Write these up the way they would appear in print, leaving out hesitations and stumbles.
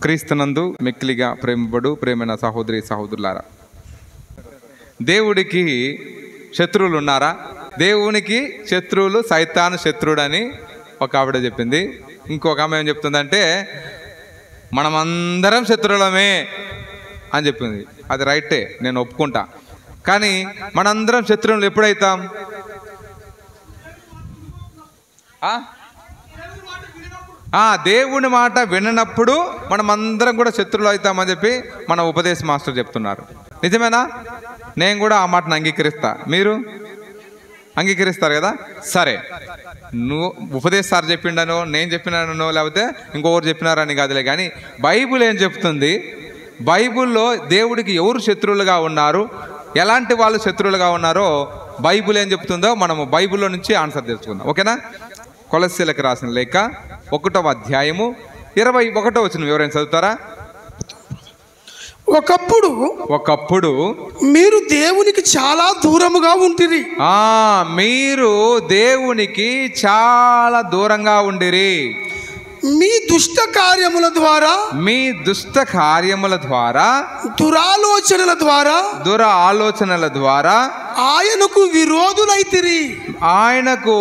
క్రీస్తునందు మిక్కిలిగా ప్రేమైన సహోదరి సహోదరులారా, దేవుడికి శత్రువులు ఉన్నారా? దేవునికి శత్రువులు సైతాను శత్రువుడని ఒక ఆవిడ చెప్పింది. ఇంకొక ఆమె ఏం చెప్తుందంటే మనమందరం శత్రువులమే అని చెప్పింది. అది రైటే, నేను ఒప్పుకుంటా. కానీ మనందరం శత్రువులు ఎప్పుడైతాం? దేవుని మాట విననప్పుడు మనమందరం కూడా శత్రువులు అవుతామని చెప్పి మన ఉపదేశ మాస్టర్ చెప్తున్నారు. నిజమేనా? నేను కూడా ఆ మాటను అంగీకరిస్తా. మీరు అంగీకరిస్తారు కదా? సరే, నువ్వు ఉపదేశ సార్ చెప్పిండనో నేను చెప్పినానో లేకపోతే ఇంకొకరు చెప్పినారని కాదులే, కానీ బైబుల్ ఏం చెప్తుంది? బైబుల్లో దేవుడికి ఎవరు శత్రువులుగా ఉన్నారు, ఎలాంటి వాళ్ళు శత్రువులుగా ఉన్నారో బైబుల్ ఏం చెప్తుందో మనము బైబుల్లో నుంచి ఆన్సర్ తెలుసుకుందాం. ఓకేనా? కొలస్సీలకు రాసిన లేఖ 1వ అధ్యాయము 21వ వచనం ఎవరైనా చదువుతారా? ఒకప్పుడు మీరు దేవునికి చాలా దూరముగా ఉంటిరి. మీరు దేవునికి చాలా దూరంగా ఉండిరి. మీ దుష్ట కార్యముల ద్వారా దురాలోచనల ద్వారా ఆయనకు విరోధులైతిరి. ఆయనకు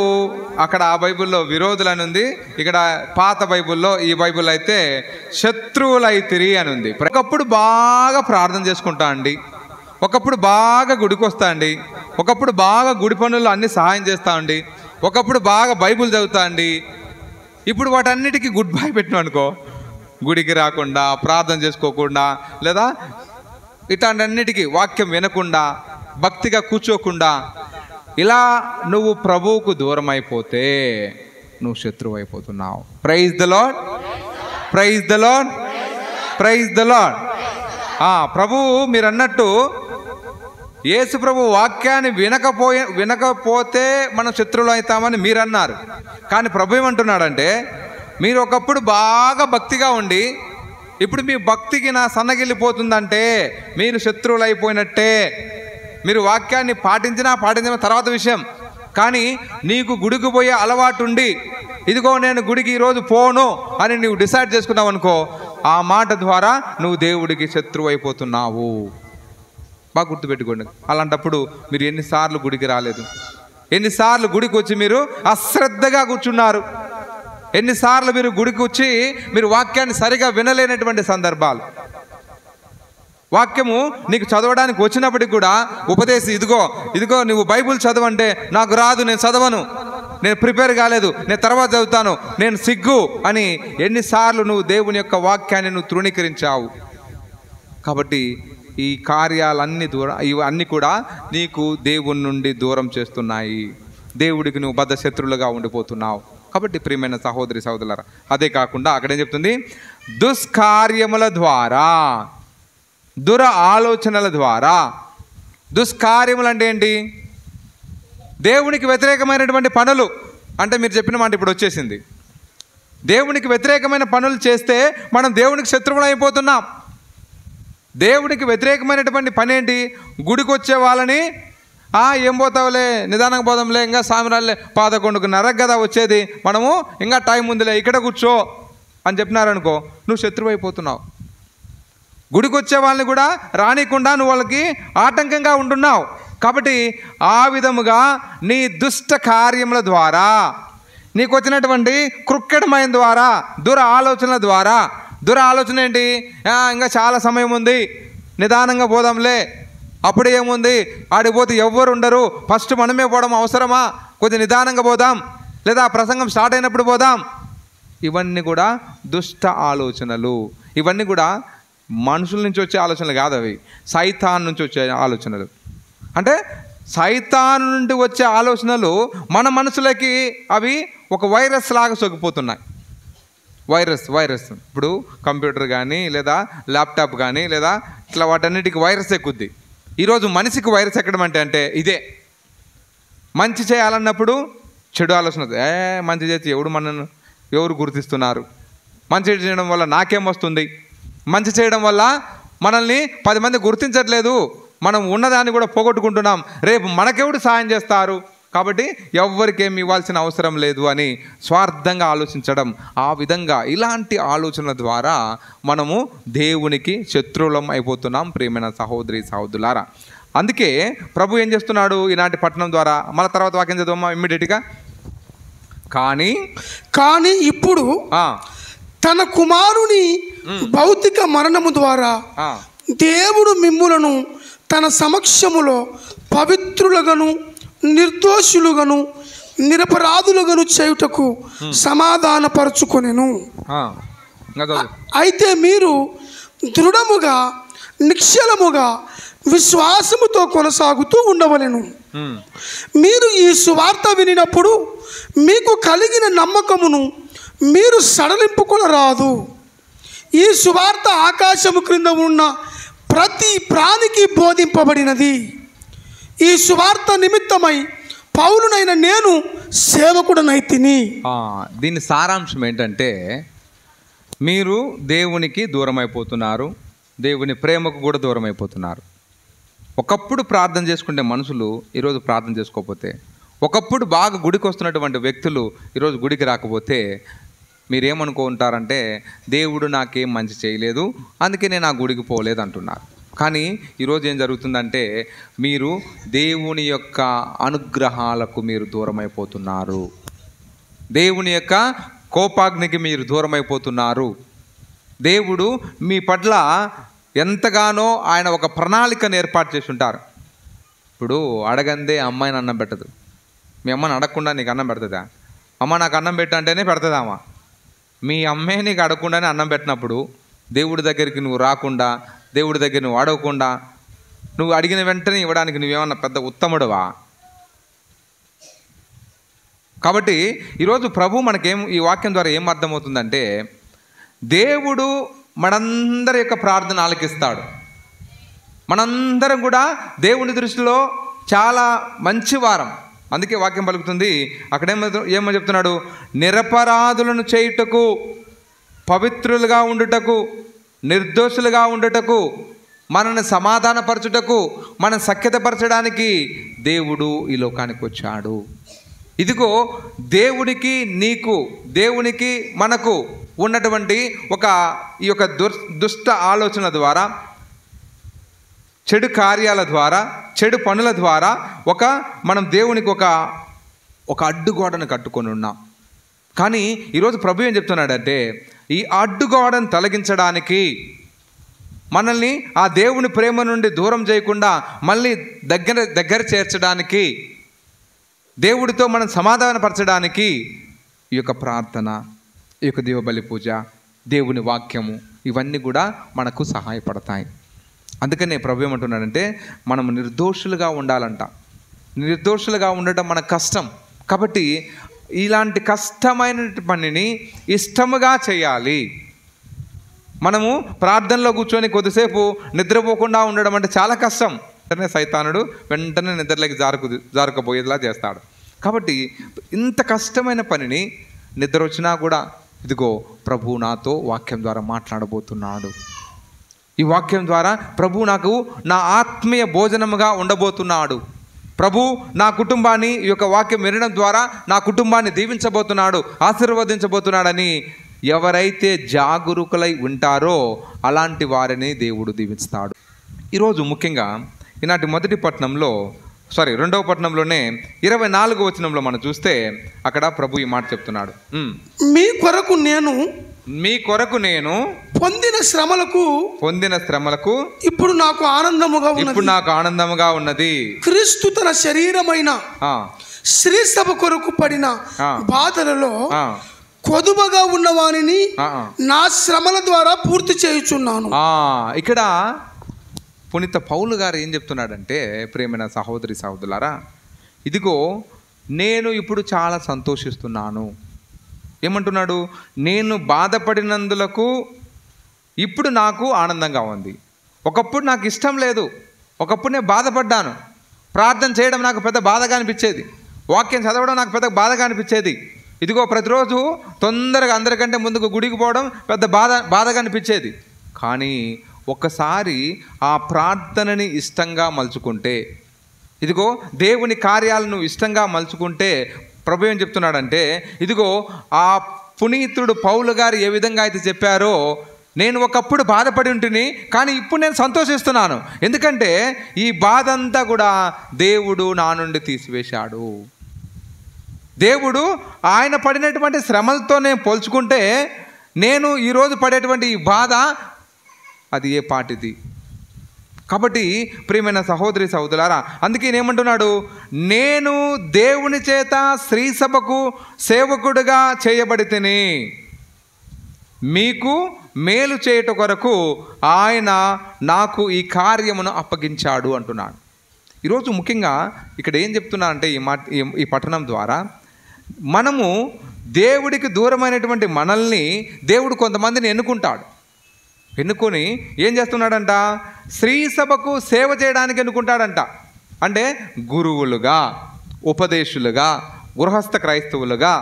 అక్కడ ఆ బైబిల్లో విరోధులని ఉంది, ఇక్కడ పాత బైబిల్లో ఈ బైబిల్ అయితే శత్రువులైతిరి అని ఉంది. ఒకప్పుడు బాగా ప్రార్థన చేసుకుంటా అండి, ఒకప్పుడు బాగా గుడికి వస్తా అండి, ఒకప్పుడు బాగా గుడి పనుల్లో అన్ని సహాయం చేస్తా అండి, ఒకప్పుడు బాగా బైబిల్ చదువుతా అండి. ఇప్పుడు వాటన్నిటికీ గుడ్ బై పెట్టినాం అనుకో, గుడికి రాకుండా, ప్రార్థన చేసుకోకుండా, లేదా ఇట్లాంటన్నిటికీ వాక్యం వినకుండా, భక్తిగా కూర్చోకుండా, ఇలా నువ్వు ప్రభువుకు దూరం అయిపోతే నువ్వు శత్రువు అయిపోతున్నావు. Praise the lord, praise the lord, praise the Lord. ప్రభువు మీరు అన్నట్టు యేసు ప్రభు వాక్యాన్ని వినకపోతే మనం శత్రువులు అవుతామని మీరు అన్నారు. కానీ ప్రభు ఏమంటున్నాడంటే, మీరు ఒకప్పుడు బాగా భక్తిగా ఉండి ఇప్పుడు మీ భక్తికి నా సన్నగిల్లిపోతుందంటే మీరు శత్రువులు అయిపోయినట్టే. మీరు వాక్యాన్ని పాటించిన తర్వాత విషయం, కానీ నీకు గుడికి పోయే అలవాటు ఉండి ఇదిగో నేను గుడికి ఈరోజు పోను అని నువ్వు డిసైడ్ చేసుకున్నావు అనుకో, ఆ మాట ద్వారా నువ్వు దేవుడికి శత్రువు అయిపోతున్నావు. బాగా గుర్తుపెట్టుకోండి. అలాంటప్పుడు మీరు ఎన్నిసార్లు గుడికి రాలేదు, ఎన్నిసార్లు గుడికి వచ్చి మీరు అశ్రద్ధగా కూర్చున్నారు, ఎన్నిసార్లు మీరు గుడికి వచ్చి మీరు వాక్యాన్ని సరిగా వినలేనటువంటి సందర్భాలు. వాక్యము నీకు చదవడానికి వచ్చినప్పటికి కూడా ఉపదేశం ఇదిగో నువ్వు బైబుల్ చదవంటే నాకు రాదు, నేను చదవను, నేను ప్రిపేర్ కాలేదు, నేను తర్వాత చదువుతాను, నేను సిగ్గు అని ఎన్నిసార్లు నువ్వు దేవుని యొక్క వాక్యాన్ని నువ్వు తృణీకరించావు. కాబట్టి ఈ కార్యాలన్నీ ఇవన్నీ కూడా నీకు దేవుని నుండి దూరం చేస్తున్నాయి. దేవుడికి నువ్వు బద్ధ శత్రువులుగా ఉండిపోతున్నావు. కాబట్టి ప్రియమైన సహోదరి సహోదరులారా, అదే కాకుండా అక్కడేం చెప్తుంది? దుష్కార్యముల ద్వారా, దుర ఆలోచనల ద్వారా. దుష్కార్యములు అంటే ఏంటి? దేవునికి వ్యతిరేకమైనటువంటి పనులు. అంటే మీరు చెప్పిన మాట ఇప్పుడు వచ్చేసింది. దేవునికి వ్యతిరేకమైన పనులు చేస్తే మనం దేవునికి శత్రువులు అయిపోతున్నాం. దేవునికి వ్యతిరేకమైనటువంటి పని ఏంటి? గుడికి వచ్చే వాళ్ళని ఏం పోతావులే, నిదానంగా పోదాంలే, ఇంకా సామిరాలే 11:30 కదా వచ్చేది, మనము ఇంకా టైం ఉందిలే, ఇక్కడ కూర్చో అని చెప్పినారనుకో, నువ్వు శత్రువు అయిపోతున్నావు. గుడికి వచ్చే వాళ్ళని కూడా రానికుండా నువ్వు వాళ్ళకి ఆటంకంగా ఉంటున్నావు. కాబట్టి ఆ విధముగా నీ దుష్ట కార్యముల ద్వారా, నీకు వచ్చినటువంటి క్రికెట్ మైండ్ ద్వారా, దుర ఆలోచనల ద్వారా. దుర ఆలోచన ఏంటి? ఇంకా చాలా సమయం ఉంది, నిదానంగా పోదాంలే, అప్పుడు ఏముంది, ఆడిపోతే ఎవ్వరు ఉండరు, ఫస్ట్ మనమే పోవడం అవసరమా, కొంచెం నిదానంగా పోదాం, లేదా ప్రసంగం స్టార్ట్ అయినప్పుడు పోదాం. ఇవన్నీ కూడా దుష్ట ఆలోచనలు. ఇవన్నీ కూడా మనుషుల నుంచి వచ్చే ఆలోచనలు కాదు, అవి సైతాన్ నుంచి వచ్చే ఆలోచనలు. అంటే సైతాన్ నుండి వచ్చే ఆలోచనలు మన మనసులకి అవి ఒక వైరస్ లాగా సోకిపోతున్నాయి. వైరస్ ఇప్పుడు కంప్యూటర్ కానీ లేదా ల్యాప్టాప్ కానీ లేదా ఇట్లా వాటన్నిటికి వైరస్ ఎక్కుద్ది. ఈరోజు మనిషికి వైరస్ ఎక్కడం అంటే ఇదే. మంచి చేయాలన్నప్పుడు చెడు ఆలోచన, మంచి చేసి ఎవరు గుర్తిస్తున్నారు, మంచి చేయడం వల్ల నాకేమొస్తుంది, మంచి చేయడం వల్ల మనల్ని 10 మంది గుర్తించట్లేదు, మనం ఉన్నదాన్ని కూడా పోగొట్టుకుంటున్నాం, రేపు మనకెవడు సాయం చేస్తారు కాబట్టి ఎవ్వరికేమి ఇవ్వాల్సిన అవసరం లేదు అని స్వార్థంగా ఆలోచించడం, ఆ విధంగా ఇలాంటి ఆలోచనల ద్వారా మనము దేవునికి శత్రువులం అయిపోతున్నాం ప్రియమైన సహోదరి సహోదరులారా. అందుకే ప్రభు ఏం చేస్తున్నాడు ఈనాటి పట్టణం ద్వారా? మన తర్వాత వాక్యం చదవమ్మా ఇమ్మీడియట్గా. కానీ ఇప్పుడు తన కుమారుని భౌతిక మరణము ద్వారా దేవుడు మిమ్ములను తన సమక్షములో పవిత్రులుగాను నిర్దోషులుగాను నిరపరాధులుగాను చేయుటకు సమాధానపరచుకొనెను. అయితే మీరు దృఢముగా నిశ్చలముగా విశ్వాసముతో కొనసాగుతూ ఉండవలెను. మీరు ఈ సువార్త వినినప్పుడు మీకు కలిగిన నమ్మకమును మీరు సడలింపుకొనరాదు. ఈ సువార్త ఆకాశము క్రింద ఉన్న ప్రతి ప్రాణికి బోధింపబడినది. ఈ సువార్త నిమిత్తమై పౌలునైన నేను సేవకుడనైతిని. దీని సారాంశం ఏంటంటే, మీరు దేవునికి దూరం అయిపోతున్నారు, దేవుని ప్రేమకు కూడా దూరం అయిపోతున్నారు. ఒకప్పుడు ప్రార్థన చేసుకునే మనుషులు ఈరోజు ప్రార్థన చేసుకోకపోతే, ఒకప్పుడు బాగా గుడికి వస్తున్నటువంటి వ్యక్తులు ఈరోజు గుడికి రాకపోతే మీరేమనుకుంటారంటే, దేవుడు నాకేం మంచి చేయలేదు అందుకే నేను ఆ గుడికి పోలేదు అంటున్నారు. కానీ ఈరోజు ఏం జరుగుతుందంటే, మీరు దేవుని యొక్క అనుగ్రహాలకు మీరు దూరం అయిపోతున్నారు, దేవుని యొక్క కోపాగ్నికి మీరు దూరం అయిపోతున్నారు. దేవుడు మీ పట్ల ఎంతగానో ఆయన ఒక ప్రణాళికను ఏర్పాటు చేసి ఉంటారు. ఇప్పుడు అడగందే అమ్మాయిని అన్నం పెట్టదు. మీ అమ్మని అడగకుండా నీకు అన్నం పెడుతుందా? అమ్మ నాకు అన్నం పెట్టంటేనే పెడుతుందా అమ్మ? మీ అమ్మే నీకు అడగకుండానే అన్నం పెట్టినప్పుడు, దేవుడి దగ్గరికి నువ్వు రాకుండా, దేవుడి దగ్గర నువ్వు అడగకుండా, నువ్వు అడిగిన వెంటనే ఇవ్వడానికి నువ్వేమన్నా పెద్ద ఉత్తముడువా? కాబట్టి ఈరోజు ప్రభు మనకేం ఈ వాక్యం ద్వారా ఏం అర్థమవుతుందంటే, దేవుడు మనందరి యొక్క ప్రార్థన ఆలకిస్తాడు. మనందరం కూడా దేవుని దృష్టిలో చాలా మంచి వారం. అందుకే వాక్యం పలుకుతుంది, అక్కడ ఏమో చెప్తున్నాడు, నిరపరాధులను చేయుటకు, పవిత్రులుగా ఉండుటకు, నిర్దోషులుగా ఉండుటకు, మనల్ని సమాధానపరచుటకు, మనం సఖ్యతపరచడానికి దేవుడు ఈ లోకానికి వచ్చాడు. ఇదిగో దేవునికి నీకు, దేవునికి మనకు ఉన్నటువంటి ఈ యొక్క దుష్ట ఆలోచన ద్వారా, చెడు కార్యాల ద్వారా, చెడు పనుల ద్వారా మనం దేవునికి ఒక అడ్డుగోడను కట్టుకొని ఉన్నాం. కానీ ఈరోజు ప్రభు ఏం చెప్తున్నాడంటే, ఈ అడ్డుగోడను తొలగించడానికి, మనల్ని ఆ దేవుని ప్రేమ నుండి దూరం చేయకుండా మళ్ళీ దగ్గర చేర్చడానికి, దేవుడితో మనం సమాధానపరచడానికి ఈ యొక్క ప్రార్థన, ఈ యొక్క దీవబలి పూజ, దేవుని వాక్యము, ఇవన్నీ కూడా మనకు సహాయపడతాయి. అందుకనే ప్రభు ఏమంటున్నాడంటే, మనం నిర్దోషులుగా ఉండాలంట. నిర్దోషులుగా ఉండటం మనకు కష్టం. కాబట్టి ఇలాంటి కష్టమైన పనిని ఇష్టముగా చేయాలి. మనము ప్రార్థనలో కూర్చొని కొద్దిసేపు నిద్రపోకుండా ఉండడం అంటే చాలా కష్టం. వెంటనే సైతానుడు వెంటనే నిద్రలోకి జారుకపోయేలా చేస్తాడు. కాబట్టి ఇంత కష్టమైన పనిని నిద్ర వచ్చినా కూడా, ఇదిగో ప్రభు నాతో వాక్యం ద్వారా మాట్లాడబోతున్నాడు. ఈ వాక్యం ద్వారా ప్రభు నాకు నా ఆత్మీయ భోజనముగా ఉండబోతున్నాడు. ప్రభు నా కుటుంబాన్ని ఈ యొక్క వాక్యం వినడం ద్వారా నా కుటుంబాన్ని దీవించబోతున్నాడు, ఆశీర్వదించబోతున్నాడని ఎవరైతే జాగరూకులై ఉంటారో అలాంటి వారిని దేవుడు దీవిస్తాడు. ఈరోజు ముఖ్యంగా ఈనాటి రెండవ పట్టణంలోనే 24వ వచనంలో మనం చూస్తే అక్కడ ప్రభు ఈ మాట చెప్తున్నాడు, మీ కొరకు నేను పొందిన శ్రమలకు ఇప్పుడు నాకు ఆనందముగా ఉన్నది. క్రీస్తు తన శరీరమైన శ్రీ సభ కొరకు పడిన బాధలలో కొదువగా ఉన్నవానిని నా శ్రమల ద్వారా పూర్తి చేయుచున్నాను. ఇక్కడ పునీత పౌలు గారు ఏం చెప్తున్నాడంటే, ప్రియమైన సహోదరి సహోదరులారా, ఇదిగో నేను ఇప్పుడు చాలా సంతోషిస్తున్నాను. ఏమంటున్నాడు? నేను బాధపడినందులకు ఇప్పుడు నాకు ఆనందంగా ఉంది. ఒకప్పుడు నాకు ఇష్టం లేదు, ఒకప్పుడు నేను బాధపడ్డాను. ప్రార్థన చేయడం నాకు పెద్ద బాధగా అనిపించేది, వాక్యం చదవడం నాకు పెద్ద బాధగా అనిపించేది. ఇదిగో ప్రతిరోజు తొందరగా అందరికంటే ముందుకు గుడికి పోవడం పెద్ద బాధగా అనిపించేది. కానీ ఒక్కసారి ఆ ప్రార్థనని ఇష్టంగా మలుచుకుంటే, ఇదిగో దేవుని కార్యాలను ఇష్టంగా మలుచుకుంటే ప్రభు ఏం చెప్తున్నాడంటే, ఇదిగో ఆ పునీతుడు పౌలు గారు ఏ విధంగా అయితే చెప్పారో, నేను ఒకప్పుడు బాధపడి ఉంటుంది కానీ ఇప్పుడు నేను సంతోషిస్తున్నాను. ఎందుకంటే ఈ బాధ అంతా కూడా దేవుడు నా నుండి తీసివేశాడు. దేవుడు ఆయన పడినటువంటి శ్రమలతోనే పోల్చుకుంటే నేను ఈరోజు పడేటువంటి ఈ బాధ అది ఏ పాటిది. కాబట్టి ప్రియమైన సహోదరి సహోదరులారా, అందుకే ఏమంటున్నాడు, నేను దేవుని చేత స్త్రీ సభకు సేవకుడుగా చేయబడితిని, మీకు మేలు చేయుట కొరకు ఆయన నాకు ఈ కార్యమును అప్పగించాడు అంటున్నాడు. ఈరోజు ముఖ్యంగా ఇక్కడ ఏం చెప్తున్నా అంటే ఈ పఠనం ద్వారా మనము దేవుడికి దూరమైనటువంటి మనల్ని దేవుడు కొంతమందిని ఎన్నుకుంటాడు. ఎన్నుకొని ఏం చేస్తున్నాడంట, స్త్రీ సభకు సేవ చేయడానికి ఎన్నుకుంటాడంట. అంటే గురువులుగా, ఉపదేశులుగా, గృహస్థ క్రైస్తవులుగా.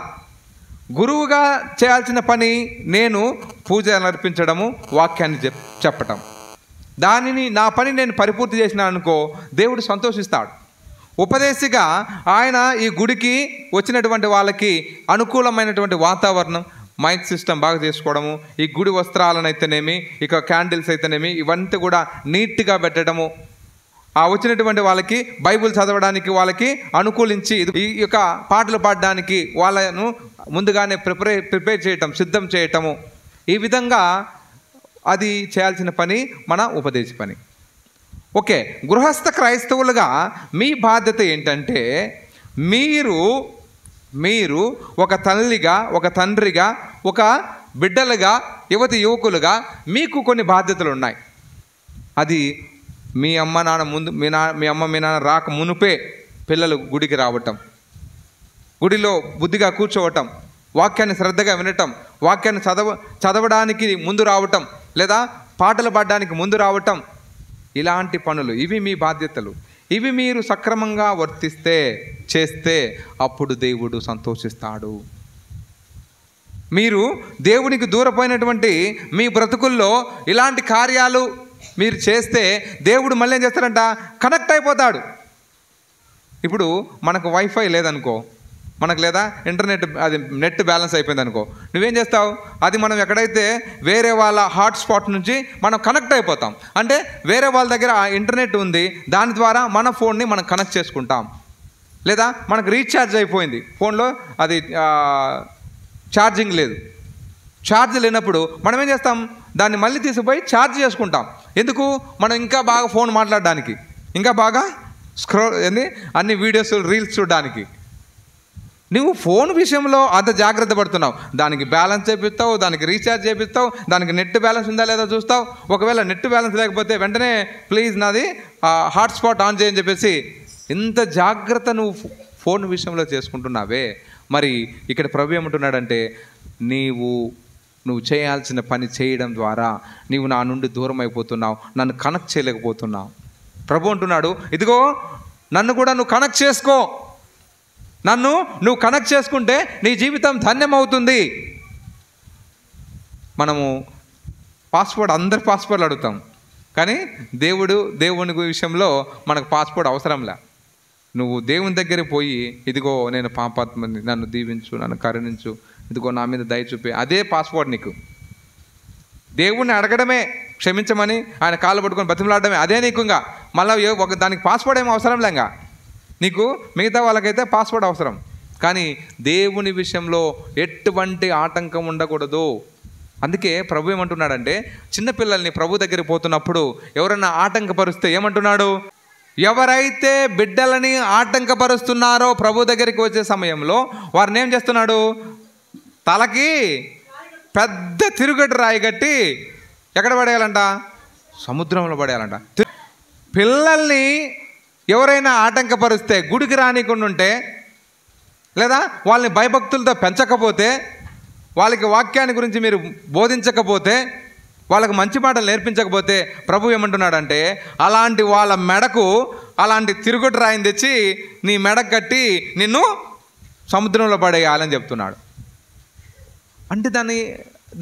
గురువుగా చేయాల్సిన పని నేను పూజలు అర్పించడము, వాక్యాన్ని చెప్పటం. నా పని నేను పరిపూర్తి చేసిన అనుకో, దేవుడు సంతోషిస్తాడు. ఉపదేశిగా ఆయన ఈ గుడికి వచ్చినటువంటి వాళ్ళకి అనుకూలమైనటువంటి వాతావరణం, మైక్ సిస్టమ్ బాగా చేసుకోవడము, ఈ గుడి వస్త్రాలను అయితేనేమి, ఇక క్యాండిల్స్ అయితేనేమి, ఇవంతా కూడా నీట్గా పెట్టడము, ఆ వచ్చినటువంటి వాళ్ళకి బైబిల్ చదవడానికి వాళ్ళకి అనుకూలించి ఈ యొక్క పాటలు పాడడానికి వాళ్ళను ముందుగానే ప్రిపేర్ చేయటం, సిద్ధం చేయటము, ఈ విధంగా అది చేయాల్సిన పని మన ఉపదేశ పని. ఓకే, గృహస్థ క్రైస్తవులుగా మీ బాధ్యత ఏంటంటే, మీరు ఒక తల్లిగా, ఒక తండ్రిగా, ఒక బిడ్డలుగా, యువకులుగా మీకు కొన్ని బాధ్యతలు ఉన్నాయి. అది మీ అమ్మ నాన్న ముందు, మీ అమ్మ మీ నాన్న రాక మునుపే పిల్లలు గుడికి రావటం, గుడిలో బుద్ధిగా కూర్చోవటం, వాక్యాన్ని శ్రద్ధగా వినటం, వాక్యాన్ని చదవడానికి ముందు రావటం, లేదా పాటలు పాడడానికి ముందు రావటం, ఇలాంటి పనులు, ఇవి మీ బాధ్యతలు. ఇవి మీరు సక్రమంగా చేస్తే అప్పుడు దేవుడు సంతోషిస్తాడు. మీరు దేవునికి దూరపోయినటువంటి మీ బ్రతుకుల్లో ఇలాంటి కార్యాలు మీరు చేస్తే దేవుడు మళ్ళీ ఏం చేస్తారంట, కనెక్ట్ అయిపోతాడు. ఇప్పుడు మనకు వైఫై లేదనుకో, మనకు లేదా ఇంటర్నెట్, అది నెట్ బ్యాలెన్స్ అయిపోయింది అనుకో, నువ్వేం చేస్తావు, అది మనం ఎక్కడైతే వేరే వాళ్ళ హాట్స్పాట్ నుంచి మనం కనెక్ట్ అయిపోతాం. అంటే వేరే వాళ్ళ దగ్గర ఆ ఇంటర్నెట్ ఉంది, దాని ద్వారా మన ఫోన్ని మనం కనెక్ట్ చేసుకుంటాం. లేదా మనకు రీఛార్జ్ అయిపోయింది ఫోన్లో, అది ఛార్జింగ్ లేదు, ఛార్జ్ లేనప్పుడు మనం ఏం చేస్తాం, దాన్ని మళ్ళీ తీసుకుపోయి ఛార్జ్ చేసుకుంటాం. ఎందుకు, మనం ఇంకా బాగా ఫోన్ మాట్లాడడానికి, ఇంకా బాగా అన్ని వీడియోస్, రీల్స్ చూడడానికి. నువ్వు ఫోన్ విషయంలో అంత జాగ్రత్త పడుతున్నావు, దానికి బ్యాలెన్స్ చేపిస్తావు, దానికి రీఛార్జ్ చేపిస్తావు, దానికి నెట్ బ్యాలెన్స్ ఉందా లేదా చూస్తావు. ఒకవేళ నెట్ బ్యాలెన్స్ లేకపోతే వెంటనే ప్లీజ్ నాది హాట్స్పాట్ ఆన్ చేయని చెప్పేసి ఇంత జాగ్రత్త నువ్వు ఫోన్ విషయంలో చేసుకుంటున్నావే. మరి ఇక్కడ ప్రభు ఏమంటున్నాడంటే, నువ్వు చేయాల్సిన పని చేయడం ద్వారా నీవు నా నుండి దూరం అయిపోతున్నావు, నన్ను కనెక్ట్ చేయలేకపోతున్నావు. ప్రభు అంటున్నాడు, ఇదిగో నన్ను కూడా నువ్వు కనెక్ట్ చేసుకో, నన్ను నువ్వు కనెక్ట్ చేసుకుంటే నీ జీవితం ధన్యమవుతుంది. మనము పాస్పోర్ట్, అందరు పాస్పోర్ట్లు అడుగుతాం, కానీ దేవుని విషయంలో మనకు పాస్పోర్ట్ అవసరంలే. నువ్వు దేవుని దగ్గరికి పోయి, ఇదిగో నేను పాపాత్మని, నన్ను దీవించు, నన్ను కరుణించు, ఇదిగో నా మీద దయ చూపే, అదే పాస్పోర్ట్ నీకు. దేవుణ్ణి అడగడమే, క్షమించమని ఆయన కాళ్ళు పట్టుకొని బతిమలాడడమే, అదే నీకు. ఇంకా మళ్ళీ దానికి పాస్పోర్ట్ ఏమో అవసరం లేగా నీకు. మిగతా వాళ్ళకైతే పాస్పోర్ట్ అవసరం, కానీ దేవుని విషయంలో ఎటువంటి ఆటంకం ఉండకూడదు. అందుకే ప్రభు ఏమంటున్నాడంటే, చిన్నపిల్లల్ని ప్రభు దగ్గరికి పోతున్నప్పుడు ఎవరన్నా ఆటంకపరుస్తే ఏమంటున్నాడు, ఎవరైతే బిడ్డలని ఆటంకపరుస్తున్నారో ప్రభు దగ్గరికి వచ్చే సమయంలో వారిని ఏం చేస్తున్నాడు, తలకి పెద్ద తిరుగట్టు రాయి కట్టి ఎక్కడ పడేయాలంట, సముద్రంలో పడేయాలంట. పిల్లల్ని ఎవరైనా ఆటంకపరిస్తే, గుడికి రానికుండా ఉంటే, లేదా వాళ్ళని భయభక్తులతో పెంచకపోతే, వాళ్ళకి వాక్యాన్ని గురించి మీరు బోధించకపోతే, వాళ్ళకు మంచి మాటలు నేర్పించకపోతే, ప్రభు ఏమంటున్నాడంటే, అలాంటి వాళ్ళ మెడకు అలాంటి తిరుగుడు రాయిని తెచ్చి నీ మెడకు కట్టి నిన్ను సముద్రంలో పడేయాలని చెప్తున్నాడు. అంటే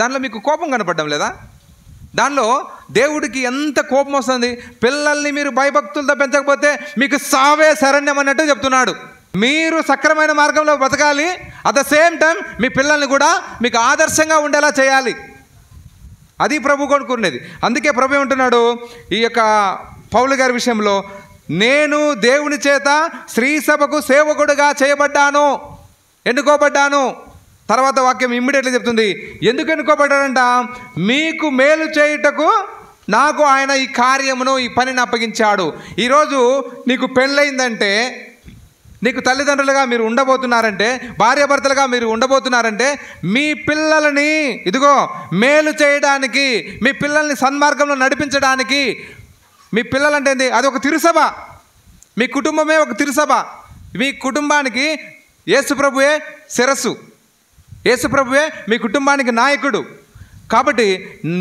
దానిలో మీకు కోపం కనపడడం లేదా? దానిలో దేవుడికి ఎంత కోపం వస్తుంది. పిల్లల్ని మీరు భయభక్తులతో పెంచకపోతే మీకు సావే శరణ్యం అన్నట్టు చెప్తున్నాడు. మీరు సక్రమైన మార్గంలో బతకాలి, అట్ ద సేమ్ టైం మీ పిల్లల్ని కూడా మీకు ఆదర్శంగా ఉండేలా చేయాలి. అది ప్రభు కోరుకునేది. అందుకే ప్రభు ఏమంటున్నాడు ఈ యొక్క పౌలు గారి విషయంలో, నేను దేవుని చేత స్త్రీ సభకు సేవకుడుగా చేయబడ్డాను, ఎన్నుకోబడ్డాను. తర్వాత వాక్యం ఇమ్మీడియట్లీ చెప్తుంది ఎందుకు ఎన్నుకోబడ్డాడంట, మీకు మేలు చేయుటకు నాకు ఆయన ఈ కార్యమును, ఈ పనిని అప్పగించాడు. ఈరోజు నీకు పెళ్ళయిందంటే, నీకు తల్లిదండ్రులుగా మీరు ఉండబోతున్నారంటే, భార్యాభర్తలుగా మీరు ఉండబోతున్నారంటే, మీ పిల్లలని ఇదిగో మేలు చేయడానికి, మీ పిల్లల్ని సన్మార్గంలో నడిపించడానికి. మీ పిల్లలంటే ఏంటి? అది ఒక తిరుసభ. మీ కుటుంబమే ఒక తిరుసభ. మీ కుటుంబానికి యేసుప్రభువే శిరస్సు, యేసుప్రభువే మీ కుటుంబానికి నాయకుడు. కాబట్టి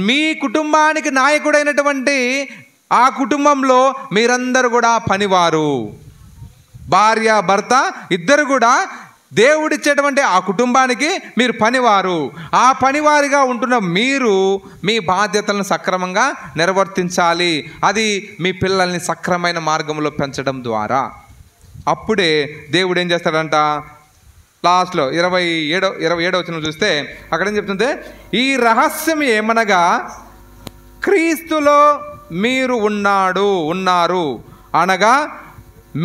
మీ కుటుంబానికి నాయకుడైనటువంటి ఆ కుటుంబంలో మీరందరూ కూడా పనివారు. భార్య భర్త ఇద్దరు కూడా దేవుడిచ్చేటువంటి ఆ కుటుంబానికి మీరు పనివారు. ఆ పనివారిగా ఉంటున్న మీరు మీ బాధ్యతలను సక్రమంగా నిర్వర్తించాలి. అది మీ పిల్లల్ని సక్రమైన మార్గంలో పెంచడం ద్వారా. అప్పుడే దేవుడు ఏం చేస్తాడంట, లాస్ట్లో 27వ వచనం చూస్తే అక్కడ ఏం చెప్తుంటే, ఈ రహస్యం ఏమనగా క్రీస్తులో మీరు ఉన్నారు అనగా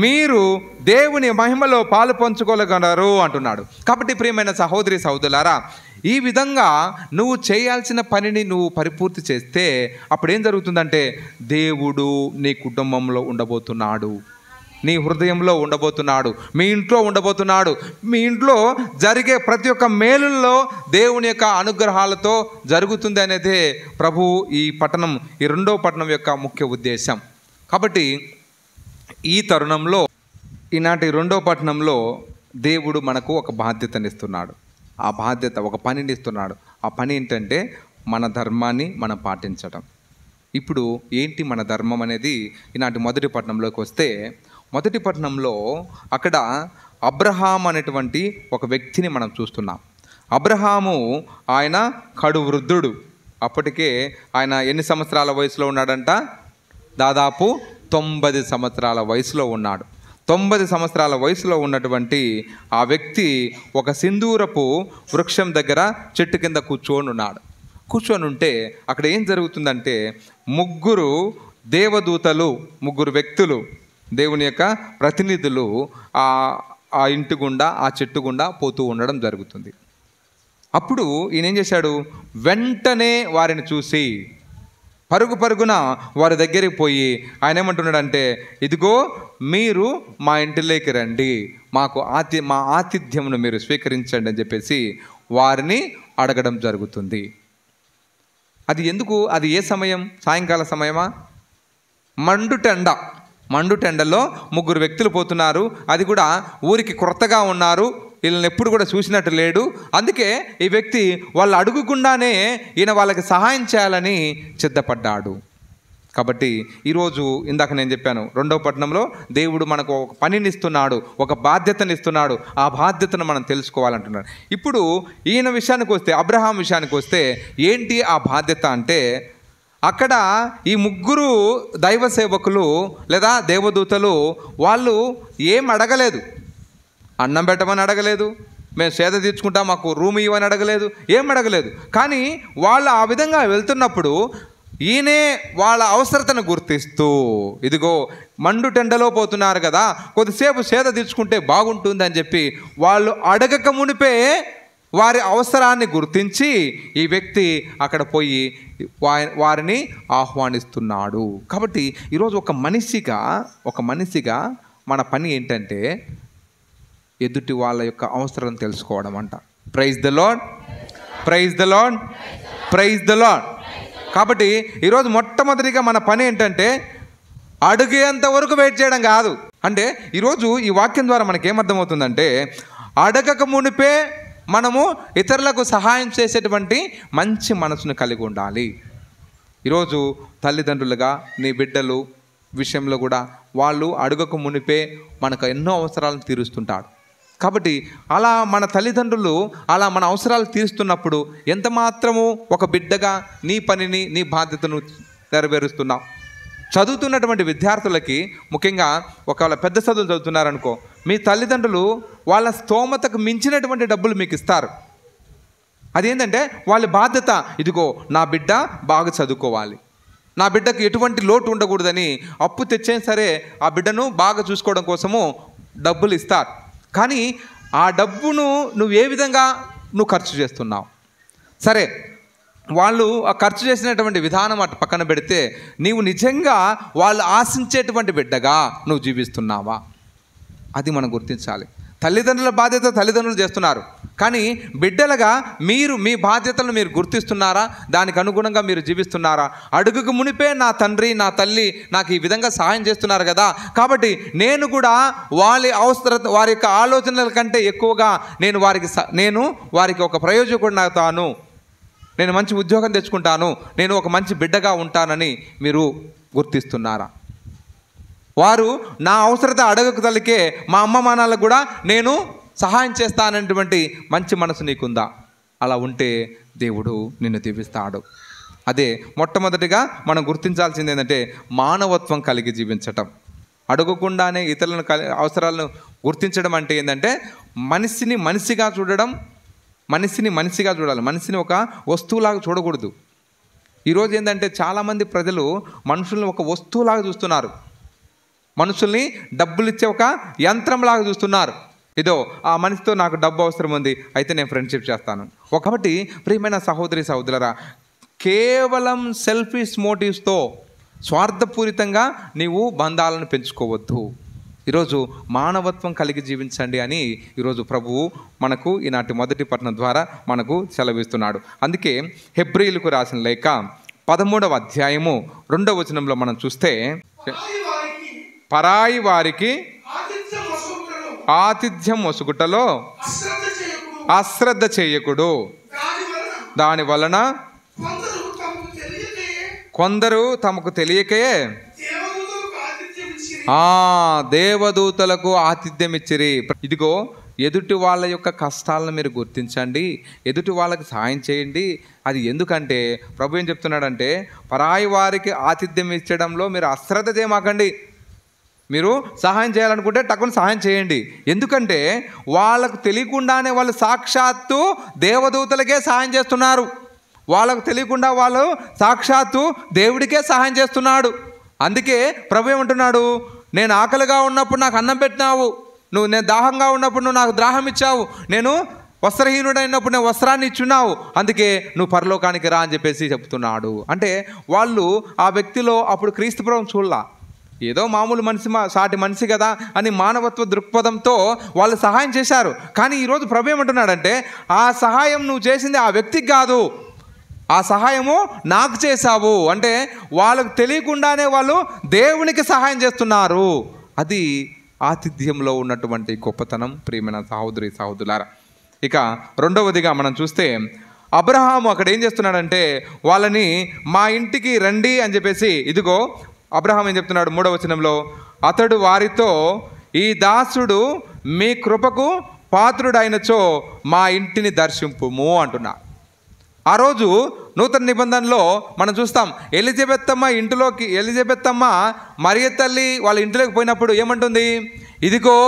మీరు దేవుని మహిమలో పాలు పంచుకోగలరు అంటున్నాడు. కాబట్టి ప్రియమైన సహోదరి సహోదరులారా, ఈ విధంగా నువ్వు చేయాల్సిన పనిని నువ్వు పరిపూర్తి చేస్తే అప్పుడు ఏం జరుగుతుందంటే, దేవుడు నీ కుటుంబంలో ఉండబోతున్నాడు, నీ హృదయంలో ఉండబోతున్నాడు, మీ ఇంట్లో ఉండబోతున్నాడు. మీ ఇంట్లో జరిగే ప్రతి ఒక్క మేలుల్లో దేవుని యొక్క అనుగ్రహాలతో జరుగుతుంది అనేదే ప్రభు ఈ పట్టణం, ఈ 2వ పట్టణం యొక్క ముఖ్య ఉద్దేశం. కాబట్టి ఈ తరుణంలో, ఈనాటి 2వ పట్టణంలో దేవుడు మనకు ఒక బాధ్యతనిస్తున్నాడు. ఆ బాధ్యత, ఒక పనిని ఇస్తున్నాడు. ఆ పని ఏంటంటే మన ధర్మాన్ని మనం పాటించడం. ఇప్పుడు ఏంటి మన ధర్మం అనేది ఈనాటి 1వ పట్టణంలోకి వస్తే, 1వ పట్టణంలో అక్కడ అబ్రహాం అనేటువంటి ఒక వ్యక్తిని మనం చూస్తున్నాం. అబ్రహాము ఆయన కడు వృద్ధుడు. అప్పటికే ఆయన ఎన్ని సంవత్సరాల వయసులో ఉన్నాడంట? దాదాపు 90 సంవత్సరాల వయసులో ఉన్నాడు. 90 సంవత్సరాల వయసులో ఉన్నటువంటి ఆ వ్యక్తి ఒక సింధూరపు వృక్షం దగ్గర చెట్టు కింద కూర్చొని ఉన్నాడు. కూర్చొని ఉంటే అక్కడ ఏం జరుగుతుందంటే, 3 దేవదూతలు, 3 వ్యక్తులు, దేవుని యొక్క ప్రతినిధులు ఆ ఇంటి గుండా, ఆ చెట్టు గుండా పోతూ ఉండడం జరుగుతుంది. అప్పుడు ఈయన ఏం చేశాడు, వెంటనే వారిని చూసి పరుగున వారి దగ్గరికి పోయి ఆయన ఏమంటున్నాడంటే, ఇదిగో మీరు మా ఇంటిలోకి రండి, మా ఆతిథ్యమును మీరు స్వీకరించండి అని చెప్పేసి వారిని అడగడం జరుగుతుంది. అది ఎందుకు? అది ఏ సమయం? సాయంకాల సమయమా? మండుటెండలో 3 వ్యక్తులు పోతున్నారు. అది కూడా ఊరికి క్రొత్తగా ఉన్నారు, వీళ్ళని ఎప్పుడు కూడా చూసినట్టు లేడు. అందుకే ఈ వ్యక్తి వాళ్ళు అడుగుకుండానే ఈయన వాళ్ళకి సహాయం చేయాలని సిద్ధపడ్డాడు. కాబట్టి ఈరోజు ఇందాక నేను చెప్పాను, 2వ పట్టణంలో దేవుడు మనకు ఒక పనిని ఇస్తున్నాడు, ఒక బాధ్యతని ఇస్తున్నాడు. ఆ బాధ్యతను మనం తెలుసుకోవాలంటున్నాడు. ఇప్పుడు ఈయన విషయానికి వస్తే, అబ్రహాం విషయానికి వస్తే ఏంటి ఆ బాధ్యత అంటే, అక్కడ ఈ 3 దైవ సేవకులు లేదా దేవదూతలు వాళ్ళు ఏం అడగలేదు. అన్నం పెట్టమని అడగలేదు, మేము సేద తీర్చుకుంటాం మాకు రూమ్ ఇవ్వని అడగలేదు, ఏం అడగలేదు. కానీ వాళ్ళు ఆ విధంగా వెళ్తున్నప్పుడు ఈయనే వాళ్ళ అవసరతను గుర్తిస్తూ, ఇదిగో మండుటెండలో పోతున్నారు కదా, కొద్దిసేపు సేద తీర్చుకుంటే బాగుంటుంది అని చెప్పి వాళ్ళు అడగక మునిపే వారి అవసరాన్ని గుర్తించి ఈ వ్యక్తి అక్కడ పోయి వారిని ఆహ్వానిస్తున్నాడు. కాబట్టి ఈరోజు ఒక మనిషిగా మన పని ఏంటంటే ఎదుటి వాళ్ళ యొక్క అవసరం తెలుసుకోవడం అంట. Praise the lord, praise the lord, praise the lord. కాబట్టి ఈరోజు మొట్టమొదటిగా మన పని ఏంటంటే అడిగేంత వరకు వెయిట్ చేయడం కాదు. అంటే ఈరోజు ఈ వాక్యం ద్వారా మనకేమర్థమవుతుందంటే, అడగక మునిపే మనము ఇతరులకు సహాయం చేసేటువంటి మంచి మనసును కలిగి ఉండాలి. ఈరోజు తల్లిదండ్రులుగా నీ బిడ్డలు విషయంలో కూడా వాళ్ళు అడగక మునిపే మనకు ఎన్నో అవసరాలను తీరుస్తుంటాడు. కాబట్టి అలా మన తల్లిదండ్రులు అలా మన అవసరాలు తీరుస్తున్నప్పుడు ఎంత మాత్రము ఒక బిడ్డగా నీ పనిని, నీ బాధ్యతను నెరవేరుస్తున్నావు. చదువుతున్నటువంటి విద్యార్థులకి ముఖ్యంగా ఒకవేళ పెద్ద చదువులు చదువుతున్నారనుకో, మీ తల్లిదండ్రులు వాళ్ళ స్తోమతకు మించినటువంటి డబ్బులు మీకు ఇస్తారు. అదేంటంటే వాళ్ళ బాధ్యత, ఇదిగో నా బిడ్డ బాగా చదువుకోవాలి, నా బిడ్డకు ఎటువంటి లోటు ఉండకూడదని అప్పు తెచ్చైనా సరే ఆ బిడ్డను బాగా చూసుకోవడం కోసము డబ్బులు ఇస్తారు. కానీ ఆ డబ్బును నువ్వు ఏ విధంగా నువ్వు ఖర్చు చేస్తున్నావు? సరే, వాళ్ళు ఆ ఖర్చు చేసినటువంటి విధానం అటు పక్కన పెడితే, నీవు నిజంగా వాళ్ళు ఆశించేటువంటి బిడ్డగా నువ్వు జీవిస్తున్నావా? అది మనం గుర్తించాలి. తల్లిదండ్రుల బాధ్యత తల్లిదండ్రులు చేస్తున్నారు, కానీ బిడ్డలుగా మీరు మీ బాధ్యతలను మీరు గుర్తిస్తున్నారా? దానికి అనుగుణంగా మీరు జీవిస్తున్నారా? అడుగుకు మునిపే నా తండ్రి నా తల్లి నాకు ఈ విధంగా సహాయం చేస్తున్నారు కదా, కాబట్టి నేను కూడా వారి యొక్క ఆలోచనల కంటే ఎక్కువగా నేను వారికి ఒక ప్రయోజకుడిని అవుతాను, నేను మంచి ఉద్యోగం తెచ్చుకుంటాను, నేను ఒక మంచి బిడ్డగా ఉంటానని మీరు గుర్తిస్తున్నారా? వారు నా అవసరత అడగకు తల్లికే మా అమ్మ మా నాన్నలకు కూడా నేను సహాయం చేస్తాననేటువంటి మంచి మనసు నీకుందా? అలా ఉంటే దేవుడు నిన్ను దీవిస్తాడు. అదే మొట్టమొదటిగా మనం గుర్తించాల్సింది ఏంటంటే మానవత్వం కలిగి జీవించటం. అడగకుండానే ఇతరులను అవసరాలను గుర్తించడం అంటే ఏంటంటే మనిషిని మనిషిగా చూడాలి, మనిషిని ఒక వస్తువులాగా చూడకూడదు. ఈరోజు ఏంటంటే చాలామంది ప్రజలు మనుషులను ఒక వస్తువులాగా చూస్తున్నారు, మనుషుల్ని డబ్బులు ఇచ్చే ఒక యంత్రంలాగా చూస్తున్నారు. ఇదో ఆ మనిషితో నాకు డబ్బు అవసరం ఉంది, అయితే నేను ఫ్రెండ్షిప్ చేస్తాను. కాబట్టి ప్రియమైన సహోదరి సహోదరులారా, కేవలం సెల్ఫిష్ మోటివ్స్తో స్వార్థపూరితంగా నీవు బంధాలను పెంచుకోవద్దు. ఈరోజు మానవత్వం కలిగి జీవించండి అని ఈరోజు ప్రభువు మనకు ఈనాటి మొదటి పట్టణం ద్వారా మనకు సెలవిస్తున్నాడు. అందుకే హెబ్రీయులకు రాసిన లేఖ 13వ అధ్యాయము 2వ వచనంలో మనం చూస్తే, పరాయి వారికి ఆతిథ్యం మొసుగుటలో అశ్రద్ధ చేయకుడు, దాని వలన కొందరు తమకు తెలియకే దేవదూతలకు ఆతిథ్యం ఇచ్చిరి. ఇదిగో ఎదుటి వాళ్ళ యొక్క కష్టాలను మీరు గుర్తించండి, ఎదుటి వాళ్ళకి సహాయం చేయండి. అది ఎందుకంటే ప్రభు ఏం చెప్తున్నాడంటే, పరాయి వారికి ఆతిథ్యం ఇచ్చడంలో మీరు అశ్రద్ధ చేయమాకండి. మీరు సహాయం చేయాలనుకుంటే టక్కున సహాయం చేయండి. ఎందుకంటే వాళ్ళకు తెలియకుండానే వాళ్ళు సాక్షాత్తు దేవదూతలకే సహాయం చేస్తున్నారు. వాళ్ళకు తెలియకుండా వాళ్ళు సాక్షాత్తు దేవుడికే సహాయం చేస్తున్నాడు. అందుకే ప్రభు ఏమంటున్నాడు, నేను ఆకలిగా ఉన్నప్పుడు నాకు అన్నం పెట్టినావు, నేను దాహంగా ఉన్నప్పుడు నువ్వు నాకు దాహం ఇచ్చావు, నేను వస్త్రహీనుడైనప్పుడు నేను వస్త్రాన్ని ఇచ్చున్నావు, అందుకే నువ్వు పరలోకానికి రా అని చెప్పేసి చెప్తున్నాడు. అంటే వాళ్ళు ఆ వ్యక్తిలో అప్పుడు క్రీస్తు ప్రభువును చూడలా, ఏదో మామూలు మనిషి, సాటి మనిషి కదా అని మానవత్వ దృక్పథంతో వాళ్ళు సహాయం చేశారు. కానీ ఈరోజు ప్రభు ఏమంటున్నాడంటే, ఆ సహాయం నువ్వు చేసింది ఆ వ్యక్తికి కాదు, ఆ సహాయము నాకు చేశావు. అంటే వాళ్ళకు తెలియకుండానే వాళ్ళు దేవునికి సహాయం చేస్తున్నారు. అది ఆతిథ్యంలో ఉన్నటువంటి గొప్పతనం ప్రియమైన సహోదరి సహోదరులారా. ఇక రెండవదిగా మనం చూస్తే, అబ్రహాము అక్కడ ఏం చేస్తున్నాడంటే, వాళ్ళని మా ఇంటికి రండి అని చెప్పేసి, ఇదిగో అబ్రహాం ఏం చెప్తున్నాడు 3వ వచనంలో, అతడు వారితో, ఈ దాసుడు మీ కృపకు పాత్రుడైనచో మా ఇంటిని దర్శింపుము అంటున్నాడు. ఆ రోజు నూతన నిబంధనలో మనం చూస్తాం, ఎలిజబెత్ అమ్మ మరియ తల్లి వాళ్ళ ఇంటిలోకి పోయినప్పుడు ఏమంటుంది, ఇదిగో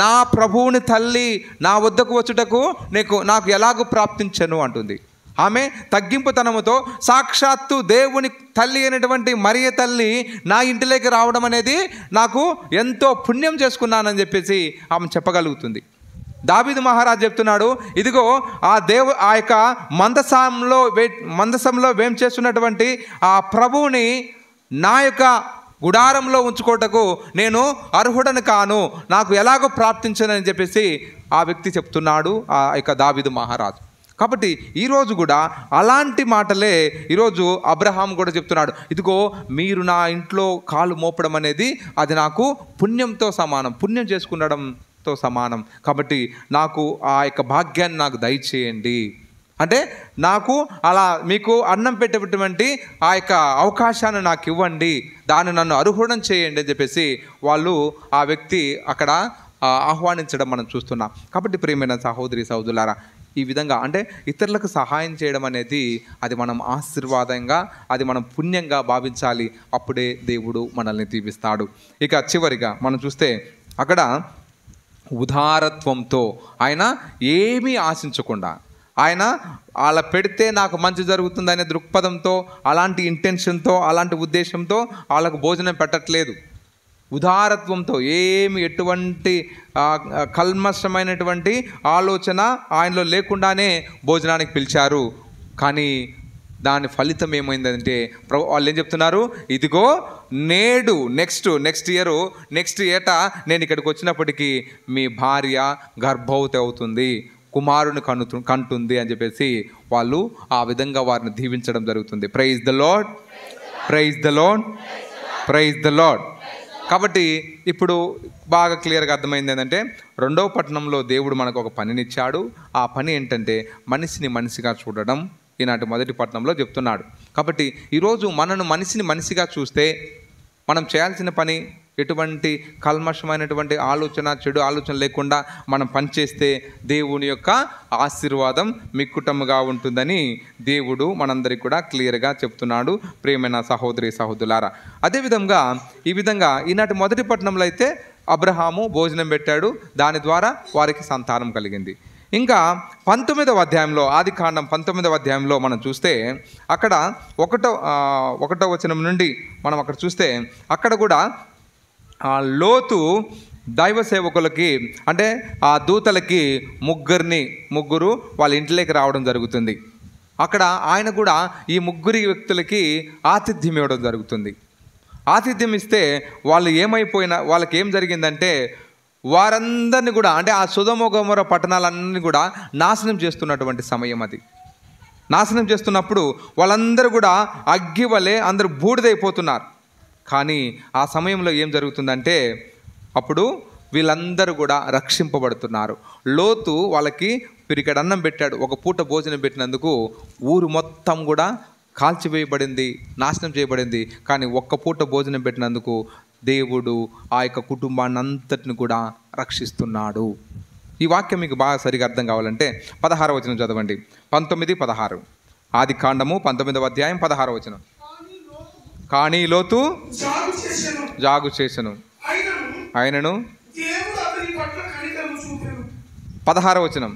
నా ప్రభువుని తల్లి నా వద్దకు వచ్చుటకు నాకు ఎలాగూ ప్రాప్తించను అంటుంది. ఆమె తగ్గింపుతనముతో సాక్షాత్తు దేవుని తల్లి అయినటువంటి మరియ తల్లి నా ఇంటిలోకి రావడం అనేది నాకు ఎంతో పుణ్యం చేసుకున్నానని చెప్పేసి ఆమె చెప్పగలుగుతుంది. దావీదు మహారాజు చెప్తున్నాడు, ఇదిగో ఆ యొక్క మందసంలో వేం చేస్తున్నటువంటి ఆ ప్రభువుని నా యొక్క గుడారంలో ఉంచుకోటకు నేను అర్హుడను కాను, నాకు ఎలాగో ప్రాప్తించనని చెప్పేసి ఆ వ్యక్తి చెప్తున్నాడు, ఆ యొక్క దావీదు మహారాజు. కాబట్టి ఈరోజు కూడా అలాంటి మాటలే ఈరోజు అబ్రహాం కూడా చెప్తున్నాడు, ఇదిగో మీరు నా ఇంట్లో కాలు మోపడం అనేది అది నాకు పుణ్యంతో సమానం, పుణ్యం చేసుకునడంతో సమానం. కాబట్టి నాకు ఆ యొక్క భాగ్యాన్ని నాకు దయచేయండి, అంటే నాకు అలా మీకు అన్నం పెట్టేటువంటి ఆ యొక్క అవకాశాన్ని నాకు ఇవ్వండి, దాన్ని నన్ను అర్హుడం చేయండి అని చెప్పేసి వాళ్ళు ఆ వ్యక్తి అక్కడ ఆహ్వానించడం మనం చూస్తున్నాం. కాబట్టి ప్రియమైన సహోదరి సహోదరులారా, ఈ విధంగా అంటే ఇతరులకు సహాయం చేయడం అనేది అది మనం ఆశీర్వాదంగా, అది మనం పుణ్యంగా భావించాలి. అప్పుడే దేవుడు మనల్ని దీవిస్తాడు. ఇక చివరిగా మనం చూస్తే అక్కడ ఉదారత్వంతో, ఆయన ఏమీ ఆశించకుండా, ఆయన అలా పెడితే నాకు మంచి జరుగుతుందనే దృక్పథంతో, అలాంటి ఇంటెన్షన్తో, అలాంటి ఉద్దేశంతో వాళ్ళకు భోజనం పెట్టట్లేదు. ఉదారత్వంతో, ఏమి ఎటువంటి కల్మషమైనటువంటి ఆలోచన ఆయనలో లేకుండానే భోజనానికి పిలిచారు. కానీ దాని ఫలితం ఏమైందంటే వాళ్ళు ఏం చెప్తున్నారు, ఇదిగో నేడు నెక్స్ట్ ఏటా నేను ఇక్కడికి వచ్చినప్పటికీ మీ భార్య గర్భవతి అవుతుంది, కుమారుని కంటుంది అని చెప్పేసి వాళ్ళు ఆ విధంగా వారిని దీవించడం జరుగుతుంది. Praise the lord, praise the lord, praise the lord. కాబట్టి ఇప్పుడు బాగా క్లియర్గా అర్థమైంది ఏంటంటే, రెండవ పట్టణంలో దేవుడు మనకు ఒక పనినిచ్చాడు. ఆ పని ఏంటంటే మనిషిని మనిషిగా చూడడం. ఈనాటి మొదటి పట్టణంలో చెప్తున్నాడు. కాబట్టి ఈరోజు మనిషిని మనిషిగా చూస్తే మనం చేయాల్సిన పని, ఎటువంటి కల్మషమైనటువంటి ఆలోచన, చెడు ఆలోచన లేకుండా మనం పనిచేస్తే దేవుని యొక్క ఆశీర్వాదం మిక్కుటముగా ఉంటుందని దేవుడు మనందరికీ కూడా క్లియర్గా చెప్తున్నాడు. ప్రియమైన సహోదరి సహోదరులారా, అదేవిధంగా ఈ విధంగా ఈనాటి మొదటి పట్టణంలో అయితే అబ్రహాము భోజనం పెట్టాడు, దాని ద్వారా వారికి సంతానం కలిగింది. ఇంకా 19వ అధ్యాయంలో, ఆదికాండం 19వ అధ్యాయంలో మనం చూస్తే అక్కడ ఒకటో వచనం నుండి మనం అక్కడ చూస్తే అక్కడ కూడా లోతు దైవ సేవకులకి, అంటే ఆ దూతలకి ముగ్గురు వాళ్ళ ఇంట్లోకి రావడం జరుగుతుంది. అక్కడ ఆయన కూడా ఈ ముగ్గురి వ్యక్తులకి ఆతిథ్యం ఇవ్వడం జరుగుతుంది. ఆతిథ్యం ఇస్తే వాళ్ళకి ఏం జరిగిందంటే, వారందరినీ కూడా, అంటే ఆ సొదొమ గొమొర్రా పట్టణాలన్నీ కూడా నాశనం చేస్తున్నటువంటి సమయం అది. నాశనం చేస్తున్నప్పుడు వాళ్ళందరూ కూడా అగ్గి వలె అందరూ బూడిదైపోతున్నారు. కానీ ఆ సమయంలో ఏం జరుగుతుందంటే, అప్పుడు వీళ్ళందరూ కూడా రక్షింపబడుతున్నారు. లోతు వాళ్ళకి పిరికెడు అన్నం పెట్టాడు, ఒక పూట భోజనం పెట్టినందుకు ఊరు మొత్తం కూడా కాల్చివేయబడింది, నాశనం చేయబడింది. కానీ ఒక్క పూట భోజనం పెట్టినందుకు దేవుడు ఆ యొక్క కుటుంబాన్ని అంతటిని కూడా రక్షిస్తున్నాడు. ఈ వాక్యం మీకు బాగా సరిగా అర్థం కావాలంటే 16వ వచనం చదవండి. 19:16 ఆదికాండము 19వ అధ్యాయం 16వ వచనం. కానీ లోతు జాగు చేసెను, ఆయనను 16వ వచనం.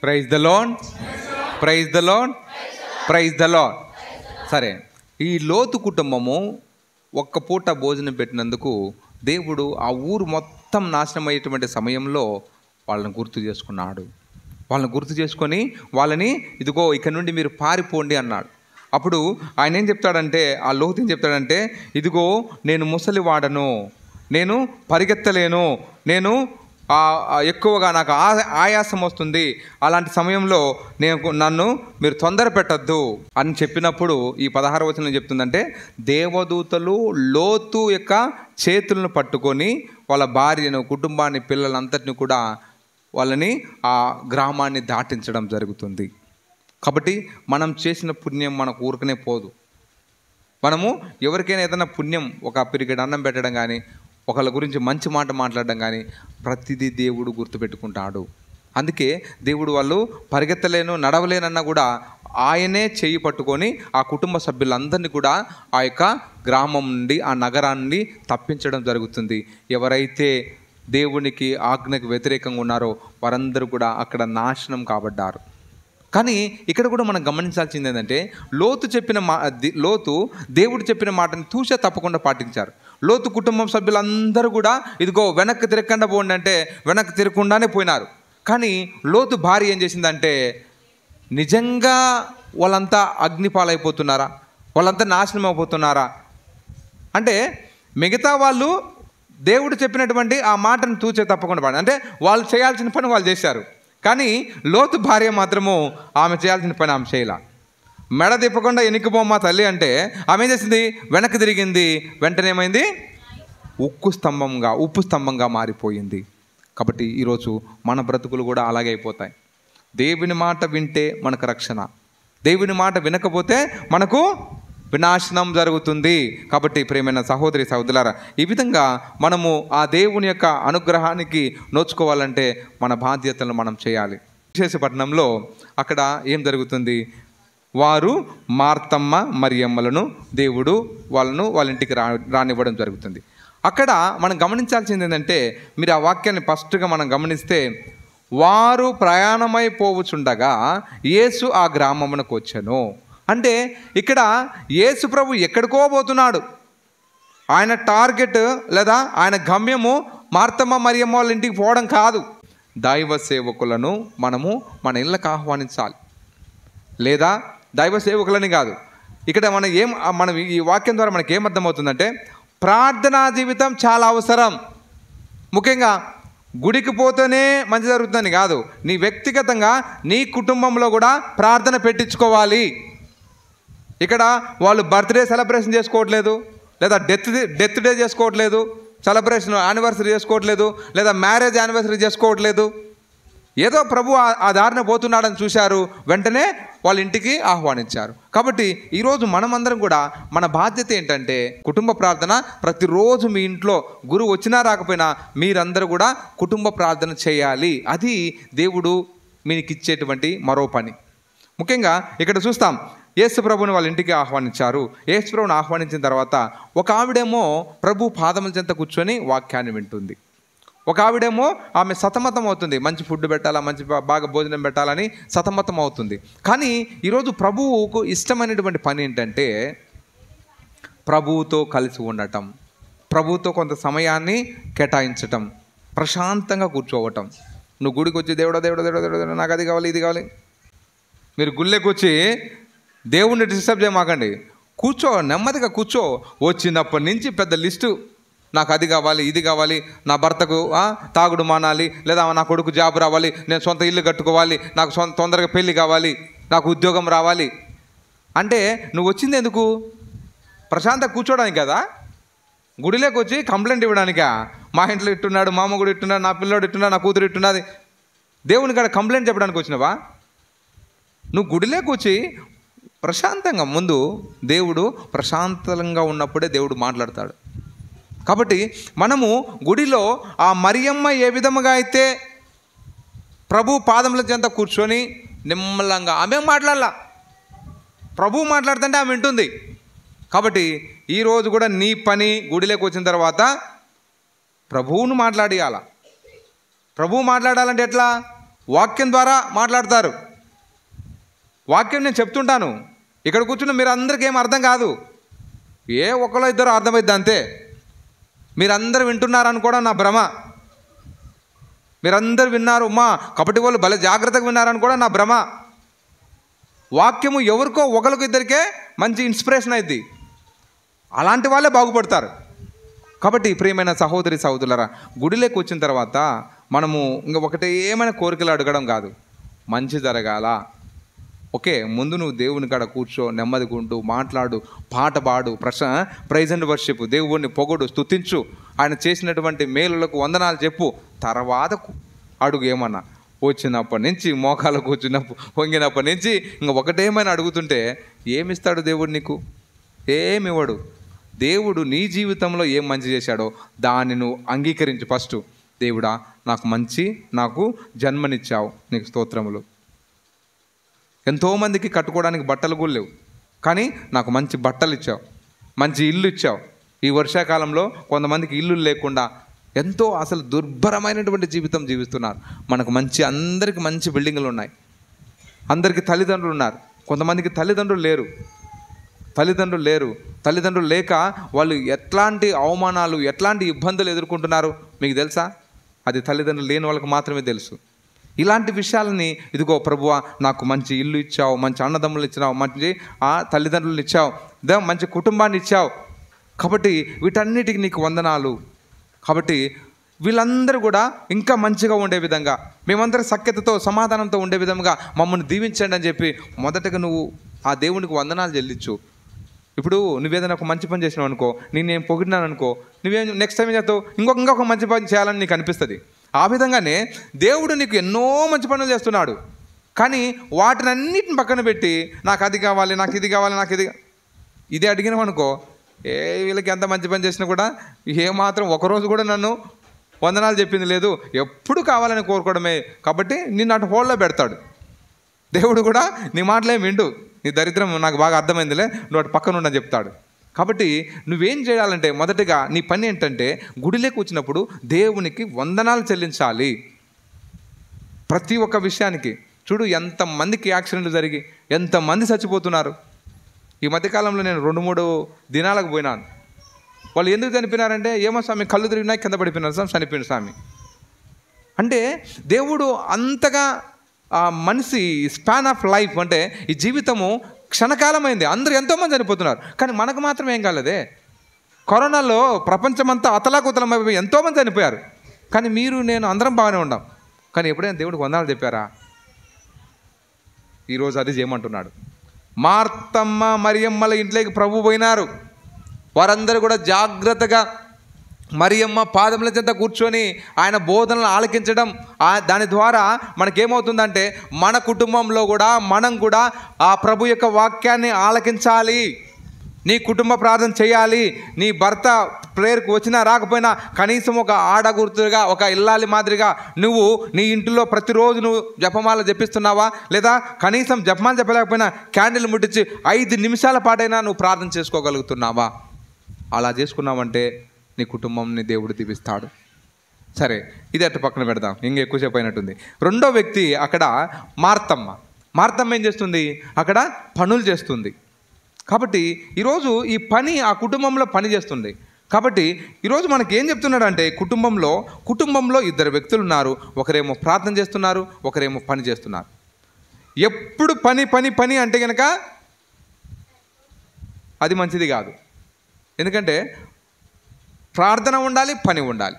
Praise the lord, praise the lord, praise the lord. సరే, ఈ లోతు కుటుంబము ఒక్క పూట భోజనం పెట్టినందుకు దేవుడు ఆ ఊరు మొత్తం నాశనం అయ్యేటువంటి సమయంలో వాళ్ళని గుర్తు చేసుకున్నాడు. వాళ్ళని గుర్తు చేసుకొని వాళ్ళని ఇదిగో ఇక్కడ నుండి మీరు పారిపోండి అన్నాడు. అప్పుడు ఆయన ఏం చెప్తాడంటే, ఆ లోతు ఏం చెప్తాడంటే, ఇదిగో నేను ముసలివాడను, నేను పరిగెత్తలేను, నేను ఎక్కువగా నాకు ఆయాసం వస్తుంది, అలాంటి సమయంలో నన్ను మీరు తొందర పెట్టద్దు అని చెప్పినప్పుడు ఈ 16వ వచనం చెప్తుందంటే, దేవదూతలు లోతు యొక్క చేతులను పట్టుకొని వాళ్ళ భార్యను, కుటుంబాన్ని, పిల్లలంతటిని కూడా వాళ్ళని ఆ గ్రామాన్ని దాటించడం జరుగుతుంది. కాబట్టి మనం చేసిన పుణ్యం మనకు ఊరికనే పోదు. మనము ఎవరికైనా ఏదైనా పుణ్యం, ఒక పిరికెడు అన్నం పెట్టడం కానీ, ఒకళ్ళ గురించి మంచి మాట మాట్లాడడం కానీ, ప్రతిదీ దేవుడు గుర్తుపెట్టుకుంటాడు. అందుకే దేవుడు వాళ్ళు పరిగెత్తలేను, నడవలేనన్నా కూడా ఆయనే చేయి పట్టుకొని ఆ కుటుంబ సభ్యులందరినీ కూడా ఆ యొక్క గ్రామం నుండి, ఆ నగరాన్ని తప్పించడం జరుగుతుంది. ఎవరైతే దేవునికి ఆజ్ఞకు వ్యతిరేకంగా ఉన్నారో వారందరూ కూడా అక్కడ నాశనం కాబడ్డారు. కానీ ఇక్కడ కూడా మనం గమనించాల్సింది ఏంటంటే, లోతు దేవుడు చెప్పిన మాటని తూచా తప్పకుండా పాటించారు. లోతు కుటుంబం సభ్యులందరూ కూడా ఇదిగో వెనక్కి తిరగకుండా పోండి అంటే వెనక్కి తిరగకుండానే పోయినారు. కానీ లోతు భార్య ఏం చేసిందంటే, నిజంగా వాళ్ళంతా అగ్నిపాలైపోతున్నారా, వాళ్ళంతా నాశనం అయిపోతున్నారా అంటే, మిగతా వాళ్ళు దేవుడు చెప్పినటువంటి ఆ మాటను తూచే తప్పకుండా పాడి, అంటే వాళ్ళు చేయాల్సిన పని వాళ్ళు చేశారు. కానీ లోతు భార్య మాత్రము ఆమె చేయాల్సిన పని ఆమె చేయలా. మెడ తిప్పకుండా ఎనికిపోమ్మా తల్లి అంటే ఆమె ఏం చేసింది? వెనక్కి తిరిగింది. వెంటనే ఏమైంది? ఉప్పు స్తంభంగా మారిపోయింది. కాబట్టి ఈరోజు మన బ్రతుకులు కూడా అలాగే అయిపోతాయి. దేవుని మాట వింటే మనకు రక్షణ, దేవుని మాట వినకపోతే మనకు వినాశనం జరుగుతుంది. కాబట్టి ప్రియమైన సహోదరి సహోదరులారా, ఈ విధంగా మనము ఆ దేవుని యొక్క అనుగ్రహానికి నోచుకోవాలంటే మన బాధ్యతలను మనం చేయాలి. విశేషపట్నంలో అక్కడ ఏం జరుగుతుంది? వారు మార్తమ్మ మరియమ్మలను దేవుడు వాళ్ళ ఇంటికి రానివ్వడం జరుగుతుంది. అక్కడ మనం గమనించాల్సింది ఏంటంటే, మీరు ఆ వాక్యాన్ని ఫస్ట్గా మనం గమనిస్తే, వారు ప్రయాణమైపోవచుండగా యేసు ఆ గ్రామమునకు వచ్చెను. అంటే ఇక్కడ యేసు ప్రభు ఎక్కడికో పోతున్నాడు. ఆయన టార్గెట్ లేదా ఆయన గమ్యము మార్తమ్మ మరియమ్మ వాళ్ళ ఇంటికి పోవడం కాదు. దైవ సేవకులను మనము మన ఇళ్ళకు ఆహ్వానించాలి. లేదా దైవ సేవకులని కాదు, ఇక్కడ మనం ఈ వాక్యం ద్వారా మనకి ఏమర్థమవుతుందంటే, ప్రార్థనా జీవితం చాలా అవసరం. ముఖ్యంగా గుడికి పోతేనే మంచి జరుగుతుందని కాదు, నీ వ్యక్తిగతంగా నీ కుటుంబంలో కూడా ప్రార్థన పెట్టించుకోవాలి. ఇక్కడ వాళ్ళు బర్త్డే సెలబ్రేషన్ చేసుకోవట్లేదు, లేదా డెత్ డే చేసుకోవట్లేదు, సెలబ్రేషన్ యానివర్సరీ చేసుకోవట్లేదు, లేదా మ్యారేజ్ యానివర్సరీ చేసుకోవట్లేదు. ఏదో ప్రభు ఆ దారిన పోతున్నాడని చూశారు, వెంటనే వాళ్ళ ఇంటికి ఆహ్వానించారు. కాబట్టి ఈరోజు మనమందరం కూడా మన బాధ్యత ఏంటంటే, కుటుంబ ప్రార్థన ప్రతిరోజు మీ ఇంట్లో గురువు వచ్చినా రాకపోయినా మీరందరూ కూడా కుటుంబ ప్రార్థన చేయాలి. అది దేవుడు మీకు ఇచ్చేటువంటి మరో పని. ముఖ్యంగా ఇక్కడ చూస్తాం, యేసు ప్రభుని వాళ్ళ ఇంటికి ఆహ్వానించారు. యేసు ప్రభుని ఆహ్వానించిన తర్వాత ఒక ఆవిడేమో ప్రభు పాదముల చెంత కూర్చొని వాక్యాన్ని వింటుంది. ఒక ఆవిడేమో ఆమె సతమతం అవుతుంది, మంచి ఫుడ్ పెట్టాలా, మంచి బాగా భోజనం పెట్టాలని సతమతం అవుతుంది. కానీ ఈరోజు ప్రభువుకు ఇష్టమైనటువంటి పని ఏంటంటే, ప్రభువుతో కలిసి ఉండటం, ప్రభువుతో కొంత సమయాన్ని కేటాయించటం, ప్రశాంతంగా కూర్చోవటం. నువ్వు గుడికి వచ్చి దేవుడా దేవుడా దేవుడా దేవుడా నాకు అది కావాలి ఇది కావాలి, మీరు గుళ్ళకి వచ్చి దేవుణ్ణి డిస్టర్బ్ చేయమాకండి. కూర్చో, నెమ్మదిగా కూర్చో. వచ్చినప్పటి నుంచి పెద్ద లిస్టు, నాకు అది కావాలి ఇది కావాలి, నా భర్తకు తాగుడు మానాలి, లేదా నా కొడుకు జాబ్ రావాలి, నేను సొంత ఇల్లు కట్టుకోవాలి, నాకు తొందరగా పెళ్ళి కావాలి, నాకు ఉద్యోగం రావాలి. అంటే నువ్వు వచ్చింది ఎందుకు? ప్రశాంతంగా కూర్చోడానికి కదా. గుడిలోకి వచ్చి కంప్లైంట్ ఇవ్వడానికా? మా ఇంట్లో ఇట్టున్నాడు, మా అమ్మ కూడా ఇట్టున్నాడు, నా పిల్లోడు ఇట్టున్నాడు, నా కూతురు ఇట్టున్నది. దేవుని కాడ కంప్లైంట్ చెప్పడానికి వచ్చినావా? నువ్వు గుడిలోకి వచ్చి ప్రశాంతంగా, ముందు దేవుడు ప్రశాంతంగా ఉన్నప్పుడే దేవుడు మాట్లాడతాడు. కాబట్టి మనము గుడిలో ఆ మరియమ్మ ఏ విధముగా అయితే ప్రభు పాదముల చెంత కూర్చొని నిమ్మలంగా, ఆమె మాట్లాడాల, ప్రభు మాట్లాడుతుంటే ఆమె వింటుంది. కాబట్టి ఈరోజు కూడా నీ పని గుడిలోకి వచ్చిన తర్వాత ప్రభువును మాట్లాడియాల. ప్రభువు మాట్లాడాలంటే ఎట్లా? వాక్యం ద్వారా మాట్లాడతారు. వాక్యం నేను చెప్తుంటాను, ఇక్కడ కూర్చున్న మీరు అందరికీ ఏం అర్థం కాదు, ఏ ఒకరో ఇద్దరు అర్థమైద్ది అంతే. మీరందరూ వింటున్నారనుకోవడం నా భ్రమ. మీరందరూ విన్నారు, మా కపటి వాళ్ళు భలే జాగ్రత్తగా విన్నారనుకోవడం నా భ్రమ. వాక్యము ఎవరికో ఒకరికి ఇద్దరికే మంచి ఇన్స్పిరేషన్ అయింది, అలాంటి వాళ్ళే బాగుపడతారు. కాబట్టి ప్రియమైన సహోదరి సహోదరులారా, గుడిలోకి వచ్చిన తర్వాత మనము ఒకటే ఏమైనా కోరికలు అడగడం కాదు, మంచి జరగాల. ఓకే, ముందు నువ్వు దేవుని కాడ కూర్చో, నెమ్మదిగుంటూ మాట్లాడు, పాట పాడు, ప్రైజ్ అండ్ వర్షిప్, దేవుణ్ణి పొగడు, స్తుతించు, ఆయన చేసినటువంటి మేలులకు వందనాలు చెప్పు. తర్వాత అడుగు ఏమన్నా. వచ్చినప్పటి నుంచి మోకాలు వంగినప్పటి నుంచి ఒకటేమైనా అడుగుతుంటే ఏమిస్తాడు దేవుడు నీకు? ఏమివ్వడు. దేవుడు నీ జీవితంలో ఏం మంచి చేశాడో దాన్ని నువ్వు అంగీకరించి ఫస్ట్, దేవుడా నాకు జన్మనిచ్చావు, నీకు స్తోత్రములు. ఎంతోమందికి కట్టుకోవడానికి బట్టలు కూడా లేవు, కానీ నాకు మంచి బట్టలు ఇచ్చావు, మంచి ఇల్లు ఇచ్చావు. ఈ వర్షాకాలంలో కొంతమందికి ఇల్లు లేకుండా ఎంతో అసలు దుర్భరమైనటువంటి జీవితం జీవిస్తున్నారు. మనకు అందరికి మంచి బిల్డింగులు ఉన్నాయి, అందరికీ తల్లిదండ్రులు ఉన్నారు. కొంతమందికి తల్లిదండ్రులు లేరు. తల్లిదండ్రులు లేక వాళ్ళు ఎట్లాంటి అవమానాలు, ఎట్లాంటి ఇబ్బందులు ఎదుర్కొంటున్నారు మీకు తెలుసా? అది తల్లిదండ్రులు లేని వాళ్ళకి మాత్రమే తెలుసు. ఇలాంటి విషయాలని, ఇదిగో ప్రభువా నాకు మంచి ఇల్లు ఇచ్చావు, మంచి అన్నదమ్ములు ఇచ్చినావు, మంచి తల్లిదండ్రులు ఇచ్చావు, మంచి కుటుంబాన్ని ఇచ్చావు, కాబట్టి వీటన్నిటికి నీకు వందనాలు. కాబట్టి వీళ్ళందరూ కూడా ఇంకా మంచిగా ఉండే విధంగా, మేమందరం సఖ్యతతో సమాధానంతో ఉండే విధంగా మమ్మల్ని దీవించండి అని చెప్పి మొదటగా నువ్వు ఆ దేవునికి వందనాలు చెల్లించు. ఇప్పుడు నువ్వేదైనా ఒక మంచి పని చేసినావు అనుకో, నేను పొగిడినాను అనుకో, నువ్వేం నెక్స్ట్ టైం ఏం చేస్తావు, ఇంకొక మంచి పని చేయాలని నీకు అనిపిస్తుంది. ఆ విధంగానే దేవుడు నీకు ఎన్నో మంచి పనులు చేస్తున్నాడు. కానీ వాటిని అన్నిటిని పక్కన పెట్టి నాకు అది కావాలి, నాకు ఇది కావాలి, నాకు ఇది అడిగినాం అనుకో, వీళ్ళకి ఎంత మంచి పని చేసినా కూడా ఏమాత్రం ఒకరోజు కూడా నన్ను వందనాలు చెప్పింది లేదు, ఎప్పుడు కావాలని కోరుకోవడమే. కాబట్టి నిన్ను అటు హోల్లో పెడతాడు దేవుడు. కూడా నీ మాటలేం విండు, నీ దరిద్రం నాకు బాగా అర్థమైందిలే, నువ్వు అటు పక్కన ఉండని చెప్తాడు. కాబట్టి నువ్వేం చేయాలంటే మొదటిగా నీ పని ఏంటంటే గుడిలోకి వచ్చినప్పుడు దేవునికి వందనాలు చెల్లించాలి. ప్రతి ఒక్క విషయానికి. చూడు ఎంతమందికి యాక్సిడెంట్లు జరిగి ఎంతమంది చచ్చిపోతున్నారు. ఈ మధ్యకాలంలో నేను 2-3 దినాలకు పోయినాను. వాళ్ళు ఎందుకు చనిపోయినారంటే, ఏమో స్వామి కళ్ళు తిరిగినా కింద పడిపోయినారు స్వామి, చనిపోయిన స్వామి అంటే దేవుడు అంతగా మనిషి స్పాన్ ఆఫ్ లైఫ్ అంటే ఈ జీవితము క్షణకాలమైంది. అందరూ ఎంతోమంది చనిపోతున్నారు, కానీ మనకు మాత్రం ఏం కాలేదే. కరోనాలో ప్రపంచమంతా అతలాకుతలమైపోయి ఎంతోమంది చనిపోయారు, కానీ మీరు నేను అందరం బాగానే ఉన్నాం. కానీ ఎప్పుడైనా దేవుడికి వందనాలు చెప్పారా? ఈరోజు అది చేయమంటున్నాడు. మార్తమ్మ మరియమ్మల ఇంట్లోకి ప్రభు పోయినారు. వారందరూ కూడా జాగ్రత్తగా మరియమ్మ పాదముల చెంత కూర్చొని ఆయన బోధనలు ఆలకించడం, దాని ద్వారా మనకేమవుతుందంటే మన కుటుంబంలో కూడా మనం కూడా ఆ ప్రభు యొక్క వాక్యాన్ని ఆలకించాలి. నీ కుటుంబ ప్రార్థన చేయాలి. నీ భర్త ప్రేయర్కి వచ్చినా రాకపోయినా కనీసం ఒక ఆడగుర్తుగా, ఒక ఇల్లాలి మాదిరిగా నువ్వు నీ ఇంటిలో ప్రతిరోజు నువ్వు జపమాల జపిస్తున్నావా? లేదా కనీసం జపమాల చెప్పలేకపోయినా క్యాండిల్ ముట్టించి 5 నిమిషాల పాటైనా నువ్వు ప్రార్థన చేసుకోగలుగుతున్నావా? అలా చేసుకున్నావంటే నీ కుటుంబంని దేవుడు దీవిస్తాడు. సరే, ఇది అటు పక్కన పెడదాం, ఇంకా ఎక్కువసేపు అయినట్టుంది. రెండో వ్యక్తి అక్కడ మార్తమ్మ. మార్తమ్మ ఏం చేస్తుంది? అక్కడ పనులు చేస్తుంది. కాబట్టి ఈరోజు ఈ పని ఆ కుటుంబంలో పని చేస్తుంది. కాబట్టి ఈరోజు మనకి ఏం చెప్తున్నాడంటే కుటుంబంలో 2 వ్యక్తులు ఉన్నారు. ఒకరేమో ప్రార్థన చేస్తున్నారు, ఒకరేమో పని చేస్తున్నారు. ఎప్పుడు పని పని పని అంటే కనుక అది మంచిది కాదు. ఎందుకంటే ప్రార్థన ఉండాలి, పని ఉండాలి.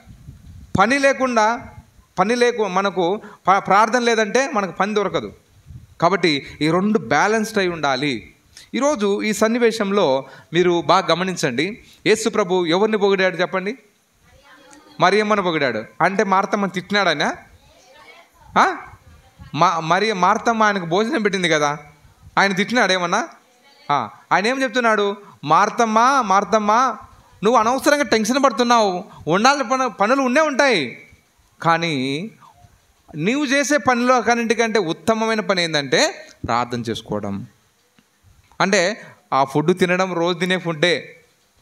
మనకు ప్రార్థన లేదంటే మనకు పని దొరకదు. కాబట్టి ఈ 2 బ్యాలెన్స్డ్ అయి ఉండాలి. ఈరోజు ఈ సన్నివేశంలో మీరు బాగా గమనించండి. యేసు ప్రభు ఎవరిని పొగిడాడు చెప్పండి? మరియమ్మను పొగిడాడు. అంటే మార్తమ్మని తిట్టినాడనా? మార్తమ్మ ఆయనకు భోజనం పెట్టింది కదా, ఆయన తిట్టినాడు ఏమన్నా? ఆయన ఏం చెప్తున్నాడు? మార్తమ్మ మార్తమ్మ, నువ్వు అనవసరంగా టెన్షన్ పడుతున్నావు. ఉండాలి పనులు ఉంటాయి, కానీ నీవు చేసే పనిలో కన్నింటికంటే ఉత్తమమైన పని ఏంటంటే ప్రార్థన చేసుకోవడం. అంటే ఆ ఫుడ్ తినడం రోజు తినే ఫుడ్డే.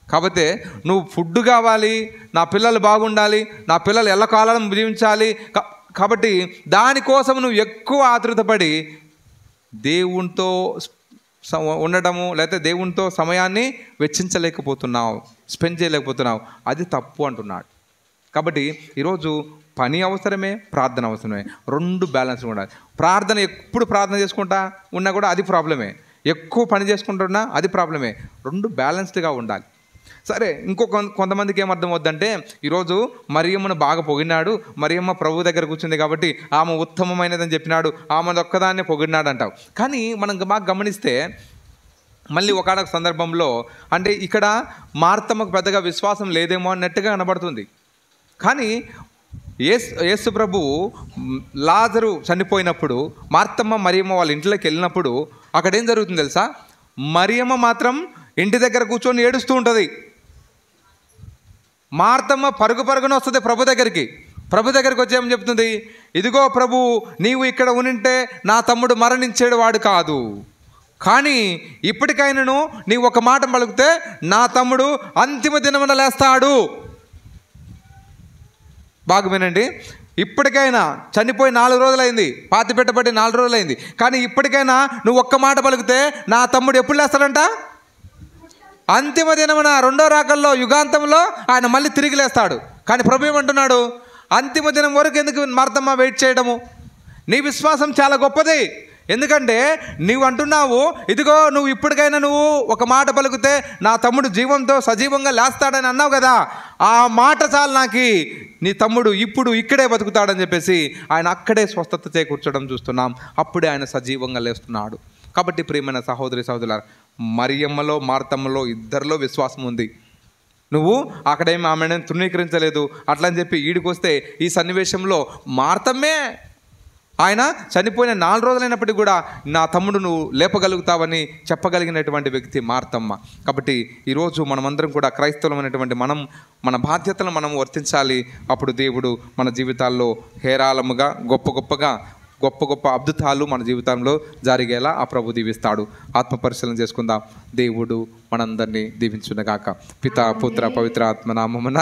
కాకపోతే నువ్వు ఫుడ్ కావాలి, నా పిల్లలు బాగుండాలి, నా పిల్లలు ఎల్లకాలం జీవించాలి, కాబట్టి దానికోసం నువ్వు ఎక్కువ ఆతృతపడి దేవునితో ఉండడము, లేకపోతే దేవునితో సమయాన్ని వెచ్చించలేకపోతున్నావు, స్పెండ్ చేయలేకపోతున్నావు. అది తప్పు అంటున్నాడు. కాబట్టి ఈరోజు పని అవసరమే, ప్రార్థన అవసరమే. 2 బ్యాలెన్స్ ఉండాలి. ప్రార్థన ఎప్పుడు ప్రార్థన చేసుకుంటా ఉన్నా కూడా అది ప్రాబ్లమే, ఎక్కువ పని చేసుకుంటున్నా అది ప్రాబ్లమే. 2 బ్యాలెన్స్డ్గా ఉండాలి. సరే, కొంతమందికి ఏమర్థం అవుద్దంటే ఈరోజు మరియమ్మను బాగా పొగిడినాడు, మరియమ్మ ప్రభు దగ్గర కూర్చుంది కాబట్టి ఆమె ఉత్తమమైనదని చెప్పినాడు, ఆమె ఒక్కదాన్నే పొగిడినాడు అంటావు. కానీ మనం బాగా గమనిస్తే మళ్ళీ ఒకనొక సందర్భంలో అంటే ఇక్కడ మార్తమ్మకు పెద్దగా విశ్వాసం లేదేమో అన్నట్టుగా కనబడుతుంది. కానీ యేసు ప్రభు లాజరు చనిపోయినప్పుడు మార్తమ్మ మరియమ్మ వాళ్ళ ఇంట్లోకి వెళ్ళినప్పుడు అక్కడ ఏం జరుగుతుంది తెలుసా? మరియమ్మ మాత్రం ఇంటి దగ్గర కూర్చొని ఏడుస్తూ ఉంటుంది. మార్తమ్మ పరుగున వస్తుంది ప్రభు దగ్గరికి వచ్చి ఏమని చెప్తుంది? ఇదిగో ప్రభు, నీవు ఇక్కడ ఉనింటే నా తమ్ముడు మరణించేడు వాడు కాదు, కానీ ఇప్పటికైనాను నీవు ఒక మాట పలుకుతే నా తమ్ముడు అంతిమ దినమున లేస్తాడు. బాగా వినండి. ఇప్పటికైనా చనిపోయి 4 రోజులైంది, పాతి పెట్టబట్టి 4 రోజులైంది, కానీ ఇప్పటికైనా నువ్వు ఒక్క మాట పలికితే నా తమ్ముడు ఎప్పుడు లేస్తాడంట? అంతిమ దినమున, 2వ రాకల్లో, యుగాంతంలో ఆయన మళ్ళీ తిరిగి లేస్తాడు. కానీ ప్రభు ఏమంటున్నాడు? అంతిమ దినం వరకు ఎందుకు మార్తమ్మ వెయిట్ చేయడము? నీ విశ్వాసం చాలా గొప్పది. ఎందుకంటే నువ్వు అంటున్నావు, ఇదిగో నువ్వు ఇప్పటికైనా నువ్వు ఒక మాట పలికితే నా తమ్ముడు జీవంతో సజీవంగా లేస్తాడని అన్నావు కదా, ఆ మాట చాలు నాకు, నీ తమ్ముడు ఇప్పుడు ఇక్కడే బతుకుతాడని చెప్పేసి ఆయన అక్కడే స్వస్థత చేకూర్చడం చూస్తున్నాం. అప్పుడే ఆయన సజీవంగా లేస్తున్నాడు. కాబట్టి ప్రియమైన సహోదరి సహోదరులారా, మరియమ్మలో మార్తమ్మలో ఇద్దరిలో విశ్వాసం ఉంది. నువ్వు అక్కడేమి ఆమెను తృణీకరించలేదు అట్లా అని చెప్పి ఈడికొస్తే ఈ సన్నివేశంలో మార్తమ్మే ఆయన చనిపోయిన 4 రోజులైనప్పటికీ కూడా నా తమ్ముడు నువ్వు లేపగలుగుతావని చెప్పగలిగినటువంటి వ్యక్తి మార్తమ్మ. కాబట్టి ఈరోజు మనమందరం కూడా క్రైస్తవులమైనటువంటి మనం మన బాధ్యతలను మనం వర్తించాలి. అప్పుడు దేవుడు మన జీవితాల్లో హేరాళముగా గొప్ప గొప్ప అద్భుతాలు మన జీవితంలో జరిగేలా ఆ ప్రభు దీవిస్తాడు. ఆత్మ పరిశీలన చేసుకుందాం. దేవుడు మనందరినీ దీవించునుగాక. పితా పుత్ర పవిత్ర ఆత్మ నామమున